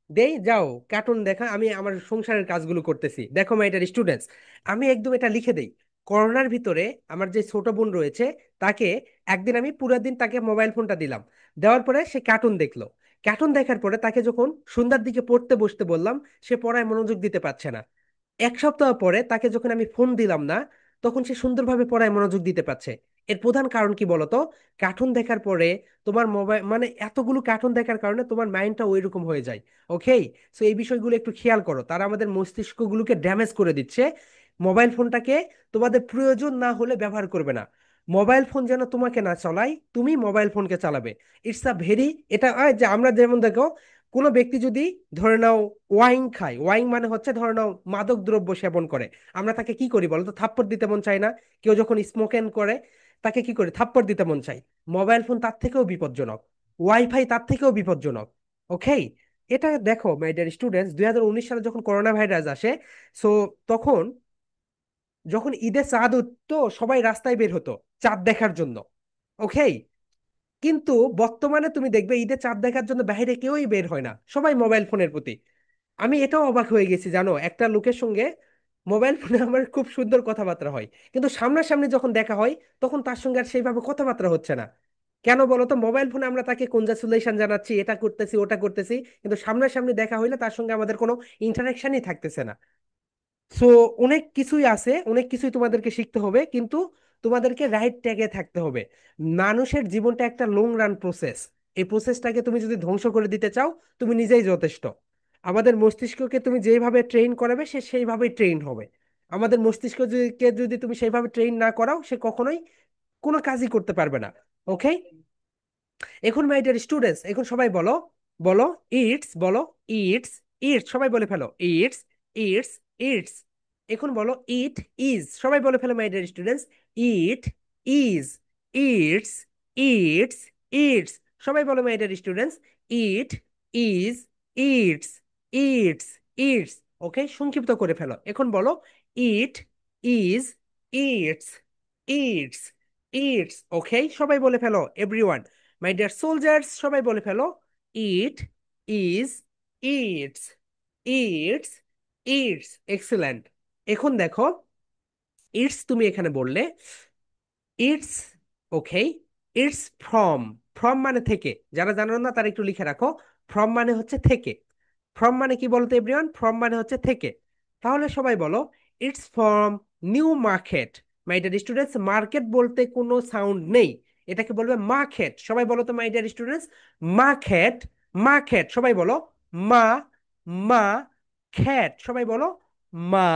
দেই, যাও কার্টুন দেখা, আমি আমার সংসারের কাজগুলো করতেছি। দেখো মাই ডিয়ার স্টুডেন্টস, আমি একদম এটা লিখে দেই। করোনার ভিতরে আমার যে ছোট বোন রয়েছে, তাকে একদিন আমি পুরো দিন তাকে মোবাইল ফোনটা দিলাম। দেওয়ার পরে সে কার্টুন দেখলো। কার্টুন দেখার পরে তাকে যখন সন্ধ্যার দিকে পড়তে বসতে বললাম, সে পড়ায় মনোযোগ দিতে পারছে না। 1 সপ্তাহ পরে তাকে যখন আমি ফোন দিলাম না, তখন সে সুন্দরভাবে পড়ায় মনোযোগ দিতে পারছে। এর প্রধান কারণ কি বলতো? কার্টুন দেখার পরে তোমার মোবাইল, মানে এতগুলো কার্টুন দেখার কারণে তোমার মাইন্ডটা ওই রকম হয়ে যায়। ওকে, সো এই বিষয়গুলো একটু খেয়াল করো, তারা আমাদের মস্তিষ্কগুলোকে ড্যামেজ করে দিচ্ছে। মোবাইল ফোনটাকে তোমাদের প্রয়োজন না হলে ব্যবহার করবে না। মোবাইল ফোন যেন তোমাকে না চালায়, তুমি মোবাইল ফোনকে চালাবে। ইটস আ ভেরি, এটা যে আমরা যেমন দেখো, কোনো ব্যক্তি যদি ধরে নাও ওয়াইন খায়, ওয়াইন মানে হচ্ছে ধরে নাও মাদক দ্রব্য সেবন করে, আমরা তাকে কি করি বলো তো? থাপ্পড় দিতে মন চায় না? কেউ যখন স্মোকেন করে, তাকে কি করে? থাপ্পড় দিতে মন চায়। মোবাইল ফোন তার থেকেও বিপজ্জনক, ওয়াইফাই তার থেকেও বিপজ্জনক। ওকে, এটা দেখো মাই ডিয়ার স্টুডেন্টস, 2019 সালে যখন করোনা ভাইরাস আসে, সো তখন যখন ঈদে চাঁদ উঠতো, সবাই রাস্তায় বের হতো চাঁদ দেখার জন্য। ওকে, কিন্তু বর্তমানে তুমি দেখবে ঈদে চাঁদ দেখার জন্য বাইরে কেউই বের হয় না, সবাই মোবাইল ফোনের প্রতি। আমি এটাও অবাক হয়ে গেছি জানো, একটা লোকের সঙ্গে মোবাইল ফোনে আমার খুব সুন্দর কথাবার্তা হয়, কিন্তু সামনাসামনি যখন দেখা হয়, তখন তার সঙ্গে আর সেইভাবে কথাবার্তা হচ্ছে না। কেন বলো তো? মোবাইল ফোনে আমরা তাকে কনগ্রাচুলেশন জানাচ্ছি, এটা করতেছি ওটা করতেছি, কিন্তু সামনাসামনি দেখা হইলে তার সঙ্গে আমাদের কোনো ইন্টারাকশনই থাকতেছে না। সো অনেক কিছুই আছে, অনেক কিছুই তোমাদেরকে শিখতে হবে, কিন্তু তোমাদেরকে রাইট ট্র্যাকে থাকতে হবে। মানুষের জীবনটা একটা লং রান প্রসেস। এই প্রসেসটাকে তুমি যদি ধ্বংস করে দিতে চাও, তুমি নিজেই যথেষ্ট। আমাদের মস্তিষ্ককে তুমি যেইভাবে ট্রেন করাবে, সে সেইভাবেই ট্রেন হবে। আমাদের মস্তিষ্ককে যদি তুমি সেইভাবে ট্রেন না করাও, সে কখনোই কোনো কাজই করতে পারবে না। ওকে, এখন মাই ডিয়ার স্টুডেন্টস, এখন সবাই বলো, বলো ইটস, বলো ইটস, ইটস সবাই বলে ফেলো, ইটস, ইটস, ইটস। এখন বলো ইট ইজ, সবাই বলে ফেলো my dear students, it is, it's, it's, it's. সবাই বলো my dear students, it is, it's, it's, it's. Okay, সংক্ষিপ্ত করে ফেলো। এখন বলো it is, it's, it's, it's. Okay, সবাই বলে ফেলো, এভরিওয়ান। মাই ডিয়ার সোলজার্স, সবাই বলে ফেলো, it is, it's, it's, it's. Excellent. এখন দেখো, ইটস তুমি এখানে বললে, it's, okay, it's from. From মানে থেকে, যারা জানো না তারা একটু লিখে রাখো। ফ্রম মানে হচ্ছে থেকে। ফ্রম মানে কি বলতো এভরিওয়ান? ফ্রম মানে হচ্ছে থেকে। তাহলে সবাই বলো, it's from New market. My dear students, market বলতে কোনো সাউন্ড নেই, এটাকে বলবে মার্কেট। সবাই বলো তো মাই ডিয়ার স্টুডেন্টস, মার্কেট, মার্কেট। সবাই বলো মা, মা, খ্যাট। সবাই বলো মা,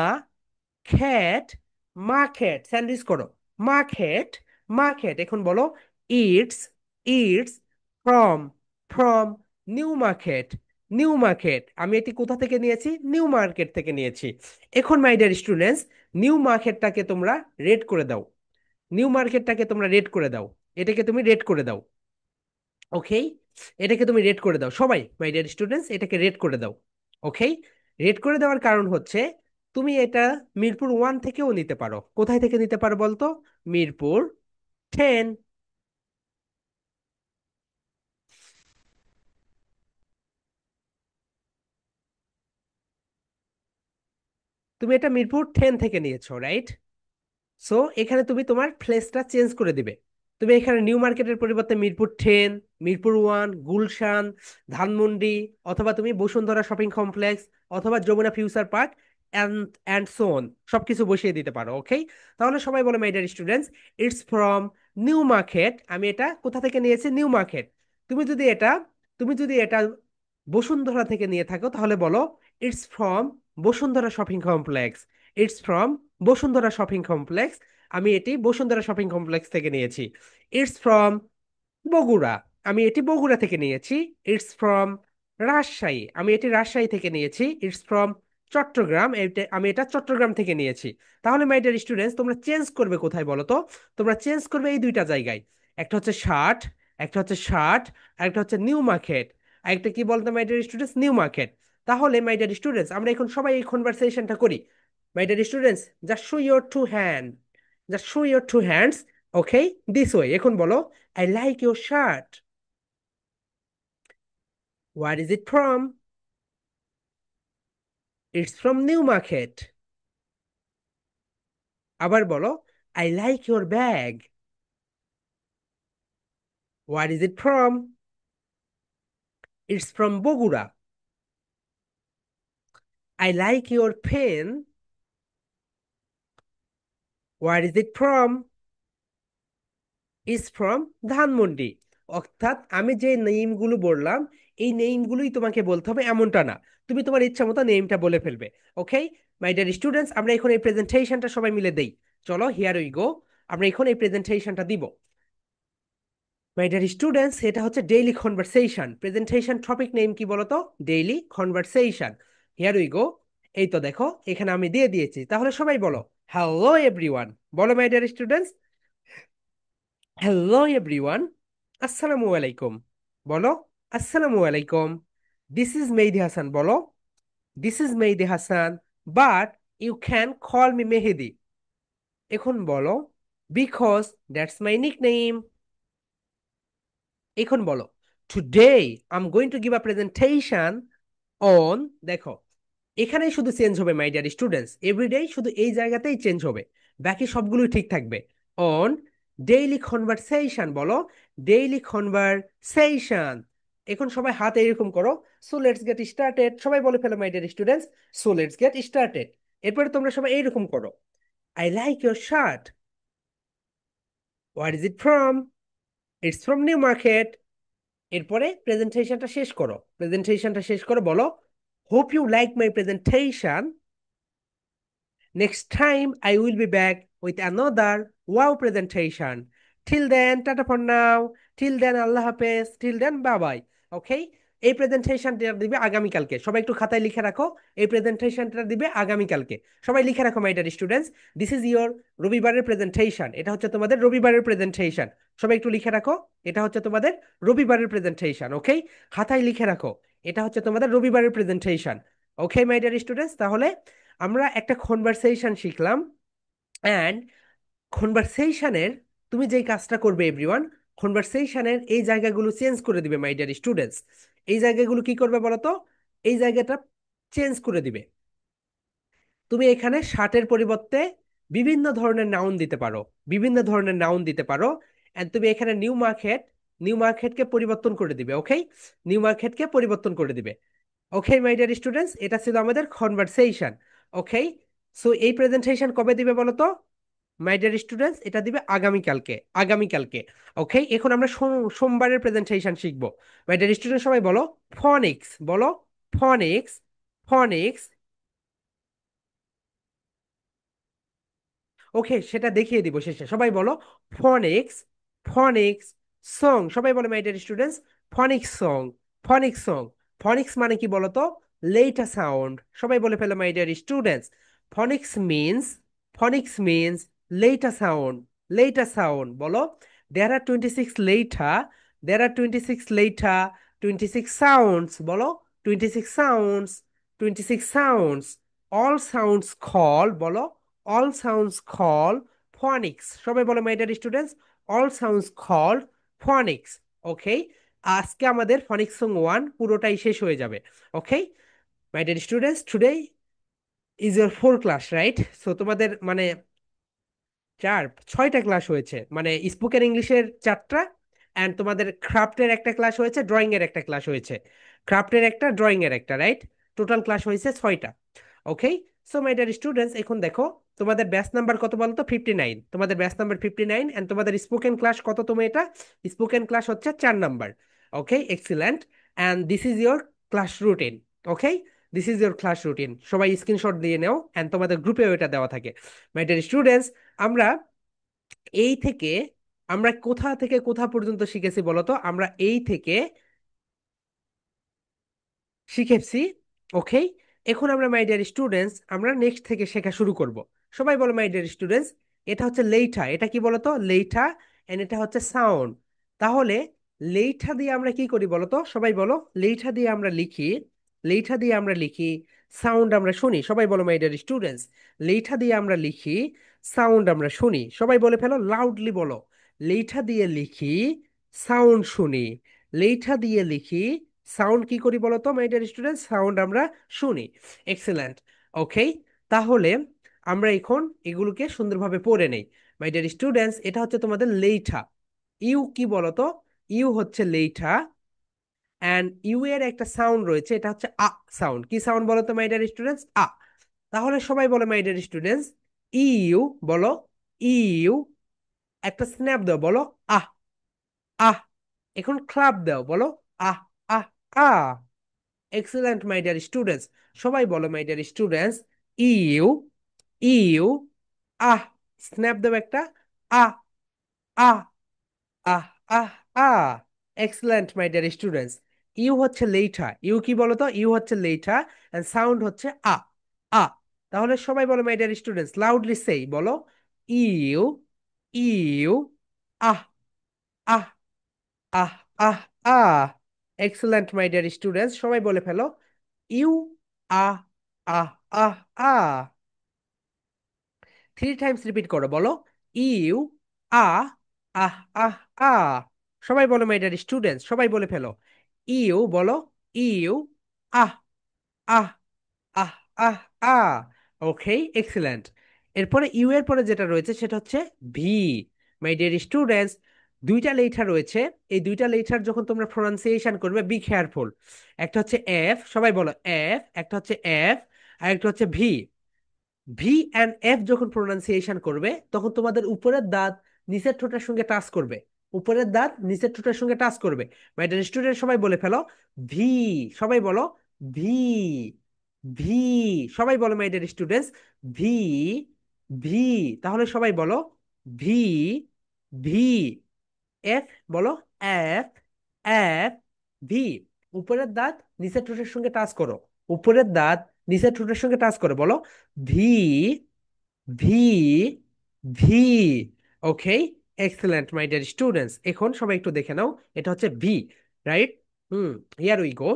খ্যাট, মার্কেট। স্যান্ডউইচ করো, মার্কেট, মার্কেট। এখন বলো it's, it's from, from New market, new Market. আমি এটি কোথা থেকে নিয়েছি? নিউ মার্কেট থেকে নিয়েছি। এখন মাই ডিয়ার স্টুডেন্টস, নিউ মার্কেটটাকে তোমরা রেড করে দাও। নিউ মার্কেটটাকে তোমরা রেড করে দাও, এটাকে তুমি রেড করে দাও। ওকে, এটাকে তুমি রেড করে দাও সবাই, মাই ডিয়ার স্টুডেন্টস, এটাকে রেড করে দাও। ওকে, রেড করে দেওয়ার কারণ হচ্ছে, তুমি এটা মিরপুর 1 থেকেও নিতে পারো। কোথায় থেকে নিতে পারো বলতো? মিরপুর 10। তুমি এটা মিরপুর 10 থেকে নিয়েছো, রাইট? সো এখানে তুমি তোমার প্লেসটা চেঞ্জ করে দিবে। তুমি এখানে নিউ মার্কেটের পরিবর্তে মিরপুর 10, মিরপুর 1, গুলশান, ধানমন্ডি, অথবা তুমি বসুন্ধরা শপিং কমপ্লেক্স, অথবা Jamuna future park and and so on সবকিছু বসিয়ে দিতে পারো। ওকে, তাহলে সবাই বলো my dear students, it's from New Market. আমি এটা কোথা থেকে নিয়েছি? New Market. তুমি যদি এটা তুমি যদি এটা বসুন্ধরা থেকে নিয়ে থাকো তাহলে বলো it's from Bashundhara shopping complex. It's from Bashundhara shopping complex. আমি এটি বসুন্ধরা শপিং কমপ্লেক্স থেকে নিয়েছি। It's from Bogura. আমি এটি বগুড়া থেকে নিয়েছি। It's from Rajshahi. আমি এটি রাজশাহী থেকে নিয়েছি। It's from Chattogram. আমি এটা চট্টগ্রাম থেকে নিয়েছি। তাহলে মাই ডিয়ার স্টুডেন্টস, তোমরা চেঞ্জ করবে কোথায় বলো তো? তোমরা চেঞ্জ করবে এই দুইটা জায়গায়। একটা হচ্ছে ষাট, আর একটা হচ্ছে নিউ মার্কেট। আর একটা কি বলতো মাই ডিয়ার স্টুডেন্টস? New market. তাহলে মাই ডিয়ার স্টুডেন্টস, আমরা এখন সবাই এই কনভারসেশনটা করি। My dear students, just show your two hand, just show your two hands. Okay, this way. এখন বলো, I like your shirt. Where is it from? It's from New Market. আবার বলো, I like your bag. Where is it from? It's from Bogura. I like your pen. Where is it from? It's from Dhanmondi. অর্থাৎ আমি যে নেমগুলো বললাম, এই নেমগুলোই তোমাকে বলতে হবে এমনটা না। তুমি তোমার ইচ্ছা মতো নেমটা বলে ফেলবে। ওকে মাই ডিয়ার স্টুডেন্টস, আমরা এখন এই প্রেজেন্টেশনটা সবাই মিলে দেই। চলো, হিয়ার উই গো। আমরা এখন এই প্রেজেন্টেশনটা দিব। মাই ডিয়ার স্টুডেন্টস, এটা হচ্ছে daily conversation. Presentation topic name কি বলতো? Daily conversation. Here we go. এই তো দেখো, এখানে আমি দিয়ে দিয়েছি। তাহলে সবাই বলো, হ্যালো এভরিওয়ান। বলো my dear students, hello everyone, আসসালামু আলাইকুম। বলো, আসসালামু আলাইকুম। This is Mehedi Hasan. বলো, this is Mehedi Hasan, but you can call me Mehedi. এখন বলো, বিকজ দ্যাটস মাই নিকনেম। এখন বলো, today I am going to give a presentation on. দেখো, এখানেই শুধু চেঞ্জ হবে মাই ডিয়ার স্টুডেন্টস, এভরিডে শুধু এই জায়গাতেই চেঞ্জ হবে, বাকি সবগুলোই ঠিক থাকবে। On daily conversation. বলো, ডেইলি কনভারসেশন। এখন সবাই হাত এরকম করো। So let's get started. সবাই বলে ফেলো my dear students, so let's get started. এরপরে তোমরা সবাই এইরকম করো, I like your shirt. What is it from? It's from New Market. এরপরে প্রেজেন্টেশনটা শেষ করো। প্রেজেন্টেশনটা শেষ করো, বলো, hope you like my presentation. Next time I will be back with another wow presentation. Till then, tata for now. Till then, আল্লাহ হাফেজ। Till then, bye bye. Okay? এই প্রেজেন্টেশনটা দিবে আগামীকালকে। সবাই একটু খাতায় লিখে রাখো। এই প্রেজেন্টেশনটা দিবে আগামীকালকে। সবাই লিখে রাখো মাই dear students, this is your রবিবারের প্রেজেন্টেশন। এটা হচ্ছে তোমাদের রবিবারের প্রেজেন্টেশন। সবাই একটু লিখে রাখো, এটা হচ্ছে তোমাদের রবিবারের প্রেজেন্টেশন। ওকে, খাতায় লিখে রাখো, এটা হচ্ছে তোমাদের রবিবারের presentation. Okay my dear students, তাহলে আমরা একটা কনভারসেশন শিখলাম। অ্যান্ড কনভারসেশনের তুমি যেই কাজটা করবে এভরিওয়ান, কনভারসেশনের এই জায়গাগুলো চেঞ্জ করে দিবে মাই ডিয়ার স্টুডেন্টস। এই জায়গাগুলো কি করবে বলো তো? এই জায়গাটা চেঞ্জ করে দিবে। তুমি এখানে শার্টের পরিবর্তে বিভিন্ন ধরনের নাউন দিতে পারো, বিভিন্ন ধরনের নাউন দিতে পারো। এন্ড তুমি এখানে নিউ মার্কেটকে পরিবর্তন করে দিবে। ওকে, নিউ মার্কেটকে পরিবর্তন করে দিবে। ওকে মাই ডিয়ার স্টুডেন্টস, এটা ছিল আমাদের কনভারসেশন। ওকে, সো এই প্রেজেন্টেশন কবে দিবে বলো তো মাই ডিয়ার স্টুডেন্টস? এটা দিবে আগামীকালকে, আগামীকালকে। ওকে, এখন আমরা সোমবারের প্রেজেন্টেশন শিখবো। মাই ডিয়ার স্টুডেন্ট, সবাই বলো ফনিক্স। বলো, ফনিক্স, ফনিক্স। ওকে, সেটা দেখিয়ে দিব শেষে। সবাই বলো ফনিক্স, ফনিক্স সং। সবাই বলো my dear students, phonics song, phonics song. Phonics মানে কি বলো তো? Letter sound. সবাই বলে ফেলো my dear students, phonics means, phonics means letter sound, letter sound. বলো, দেয়ার আর 26 লেটা, দেয়ার আর 26 লেটা, 26 সাউন্ডস। বলো, 26 sounds, 26 sounds. All sounds call. বলো, all sounds call phonics. সবাই বলো my dear students, all sounds called phonics. Okay, আজকে আমাদের ফনিক্স সং 1 পুরোটাই শেষ হয়ে যাবে। Okay my dear students, today is your 4 class, right? So তোমাদের মানে চার 6টা ক্লাস হয়েছে, মানে স্পোকেন ইংলিশের 4টা, অ্যান্ড তোমাদের ক্রাফটের একটা ক্লাস হয়েছে, ড্রয়িং এর একটা ক্লাস হয়েছে, ক্রাফটের একটা, ড্রয়িং এর একটা, রাইট? টোটাল ক্লাস হয়েছে 6টা। ওকে। সো মাই ডিয়ার স্টুডেন্টস, এখন দেখো তোমাদের ব্যাচ নাম্বার কত বলো তো? 59। তোমাদের ব্যাচ নাম্বার 59, অ্যান্ড তোমাদের স্পোকেন ক্লাস কত? তুমি এটা স্পোকেন ক্লাস হচ্ছে 4 number. Okay, excellent. And this is your class routine. Okay, this is your class routine. সবাই স্ক্রিনশট দিয়ে নাও, অ্যান্ড তোমাদের গ্রুপেও এটা দেওয়া থাকে। মাই ডিয়ার স্টুডেন্টস, আমরা এই থেকে আমরা কোথা থেকে কোথা পর্যন্ত শিখেছি বলতো? আমরা এই থেকে শিখেছি। ওকে, এখন আমরা মাই ডিয়ার স্টুডেন্টস আমরা নেক্সট থেকে শেখা শুরু করব। সবাই বলো মাই ডিয়ার স্টুডেন্টস, এটা হচ্ছে লেইঠা। এটা কি বলতো? লেইঠা। এন্ড এটা হচ্ছে সাউন্ড। তাহলে লেইঠা দিয়ে আমরা কি করি বলতো? সবাই বলো, লেইঠা দিয়ে আমরা লিখি, লেইঠা দিয়ে আমরা লিখি, সাউন্ড আমরা শুনি। সবাই বলো মাই ডিয়ার স্টুডেন্টস, লেইঠা দিয়ে আমরা লিখি, সাউন্ড আমরা শুনি। সবাই বলে ফেলো, লাউডলি বলো, লেইঠা দিয়ে লিখি, সাউন্ড শুনি। লেইঠা দিয়ে লিখি, সাউন্ড কি করি বলতো মাই ডিয়ার স্টুডেন্ট? সাউন্ড আমরা শুনি। এক্সেলেন্ট। ওকে, তাহলে আমরা এখন এগুলোকে সুন্দরভাবে পড়ে নেই। মাই ডিয়ার স্টুডেন্টস, এটা হচ্ছে তোমাদের লেইঠা। ইউ কি বলতো? ইউ হচ্ছে লেইঠা, অ্যান্ড ইউ এর একটা সাউন্ড রয়েছে, এটা হচ্ছে আ সাউন্ড। কি সাউন্ড বলতো মাই ডিয়ার স্টুডেন্টস? আ। তাহলে সবাই বলো মাই ডিয়ার স্টুডেন্টস, ইউ বলো, ইউ। একটা স্ন্যাপ দাও, বলো আহ, আহ। এখন ক্লাব দাও, বলো ah, ah, ah. Excellent my dear students. সবাই বলো my dear students, U, U, ah. Snap দেব একটা, ah, ah, ah, ah, ah. Excellent my dear students. U হচ্ছে লেইঠা। ইউ কি বলো তো? ইউ হচ্ছে লেইঠা, এন্ড সাউন্ড হচ্ছে আ, আ। তাহলে সবাই বলো মাই ডিয়ার স্টুডেন্টস, লাউডলি সেই বলো, U, U, ah, ah, ah, ah, ah. Excellent my dear students, সবাই বলে ফেলো, U, ah, ah, ah, ah. 3 Times repeat করো, বলো ইউ, আহ, আহ, আহ, আহ। সবাই বলো মাই ডিয়ার স্টুডেন্টস, সবাই বলে ফেলো, ইউ বলো, U, ah, ah, ah, ah, ah. Okay, excellent. এরপরে ইউ এর পরে যেটা রয়েছে সেটা হচ্ছে ভি। মাই ডিয়ার স্টুডেন্টস, 2টা লেটার রয়েছে। এই 2টা লেটার যখন তোমরা প্রনাউন্সিয়েশন করবে, বি কেয়ারফুল। একটা হচ্ছে এফ, সবাই বলো এফ। একটা হচ্ছে এফ, আর একটা হচ্ছে ভি। ভি অ্যান্ড এফ যখন প্রোনাউন্সিয়েশন করবে, তখন তোমাদের উপরের দাঁত নিচের ঠোঁটের সঙ্গে টাচ করবে। উপরের দাঁত নিচের ঠোঁটের সঙ্গে টাচ করবে। মাই ডিয়ার স্টুডেন্ট, সবাই বলে ফেলো, ভি। সবাই বলো, ভি, ভি। সবাই বলো my dear students, V, V. তাহলে সবাই বলো, ভি, ভি। এফ বলো, এফ, এফ, ভি। উপরের দাঁত নিচের ঠোঁটের সঙ্গে টাচ করো। উপরের দাঁত নিচের ঠোঁটের সঙ্গে টাচ করো, বলো V, V, V. Okay, excellent my dear students. এখন সবাই একটু দেখে নাও, এটা হচ্ছে V, right? Hmm, here we go.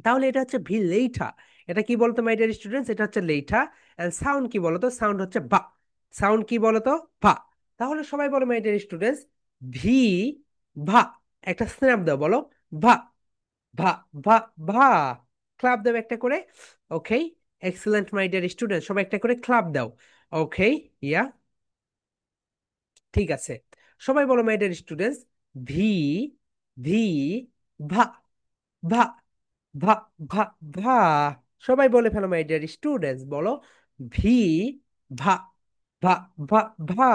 তাহলে এটা হচ্ছে ভি লেইঠা। এটা কি বলতো মাই ডিয়ার স্টুডেন্টস? এটা হচ্ছে লেইঠা। এন্ড সাউন্ড কি বলতো? সাউন্ড হচ্ছে বা। সাউন্ড কি বলতো? ভা। তাহলে সবাই বলো মাই ডিয়ার স্টুডেন্টস, ভি, ভা। একটা স্ন্যাপ দাও, বলো ভা, ভা, ভা, ভা। ক্লাব দাও একটা করে। ওকে, এক্সেলেন্ট মাই ডিয়ার স্টুডেন্ট, সবাই একটা করে ক্লাব দাও। ওকে, ইয়া, ঠিক আছে। সবাই বলো my dear students, V, V, ভা, ভা, ভা, ভা, ভা। সবাই বলে ফেলো মাই ডিয়ার স্টুডেন্টস, বলো ভি, ভা, ভা, ভা, ভা।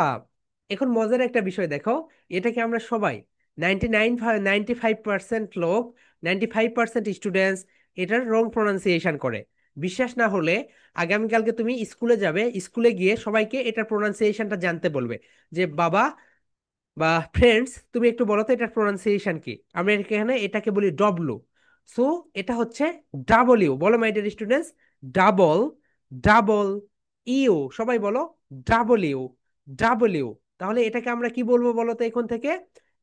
এখন মজার একটা বিষয় দেখো, এটাকে আমরা সবাই 95% লোক, 95% স্টুডেন্টস এটার রং প্রোনাউন্সিয়েশন করে। বিশ্বাস না হলে আগামীকালকে তুমি স্কুলে যাবে, স্কুলে গিয়ে সবাইকে এটার প্রোনাউন্সিয়েশনটা জানতে বলবে, যে বাবা বা ফ্রেন্ডস, তুমি একটু বলো তো এটার প্রোনাউন্সিয়েশন কি? আমরা এখানে এটাকে বলি ডব্লু। সো এটা হচ্ছে ডাবল ইউ। বলো my dear students, double, double you. সবাই বলো ডাবল ইউ, ডাবল ইউ। তাহলে এটাকে আমরা কি বলবো বলো তো? এখন থেকে,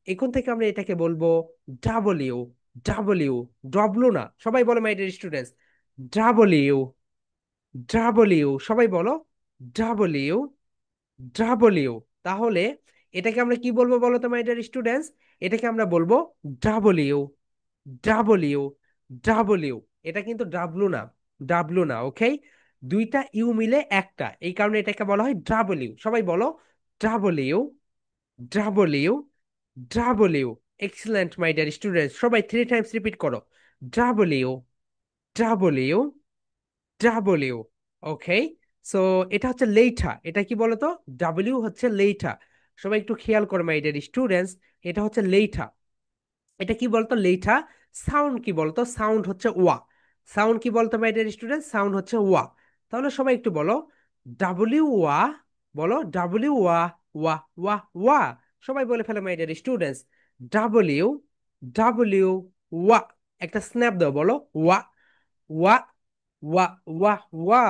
এখন থেকে আমরা এটাকে বলবো double you, double you, W না। সবাই বলো my dear students, double you, double you. সবাই বলো ডাবল ইউ, ডাব্লিউ। তাহলে এটাকে আমরা কি বলবো বলো তো মাই ডিয়ার স্টুডেন্টস? এটাকে আমরা বলবো ডাব্লিউ, ডাব্লিউ, ডাব্লিউ। এটা কিন্তু ডাব্লু না, ডাব্লু না। ওকে, দুইটা ইউ মিলে একটা, এই কারণে এটাকে বলা হয় ডাব্লিউ। সবাই বলো W, W, W. Excellent my dear students, সবাই 3 টাইমস রিপিট করো। W, W, W. Okay, so এটা হচ্ছে লেইঠা। এটা কি বলতো? ডাব্লিউ হচ্ছে লেইঠা। সবাই একটু খেয়াল করো মাই ডিয়ার স্টুডেন্টস, এটা হচ্ছে লেইঠা। এটা কি বলতো লেইঠা? সাউন্ড কি বলতো? সাউন্ড হচ্ছে ওয়া। সাউন্ড কি বলতো মাই ডিয়ার স্টুডেন্ট? সাউন্ড হচ্ছে ওয়া। তাহলে সবাই একটু বলো ডাব্লিউ ওয়া, বলো ডাব্লিউ ওয়া, ওয়া ওয়া ওয়া। সবাই বলে ফেলো my dear students W, W ওয়া। একটা স্ন্যাপ দাও, বলো ওয়া, ওয়া, ওয়া ওয়া ওয়া।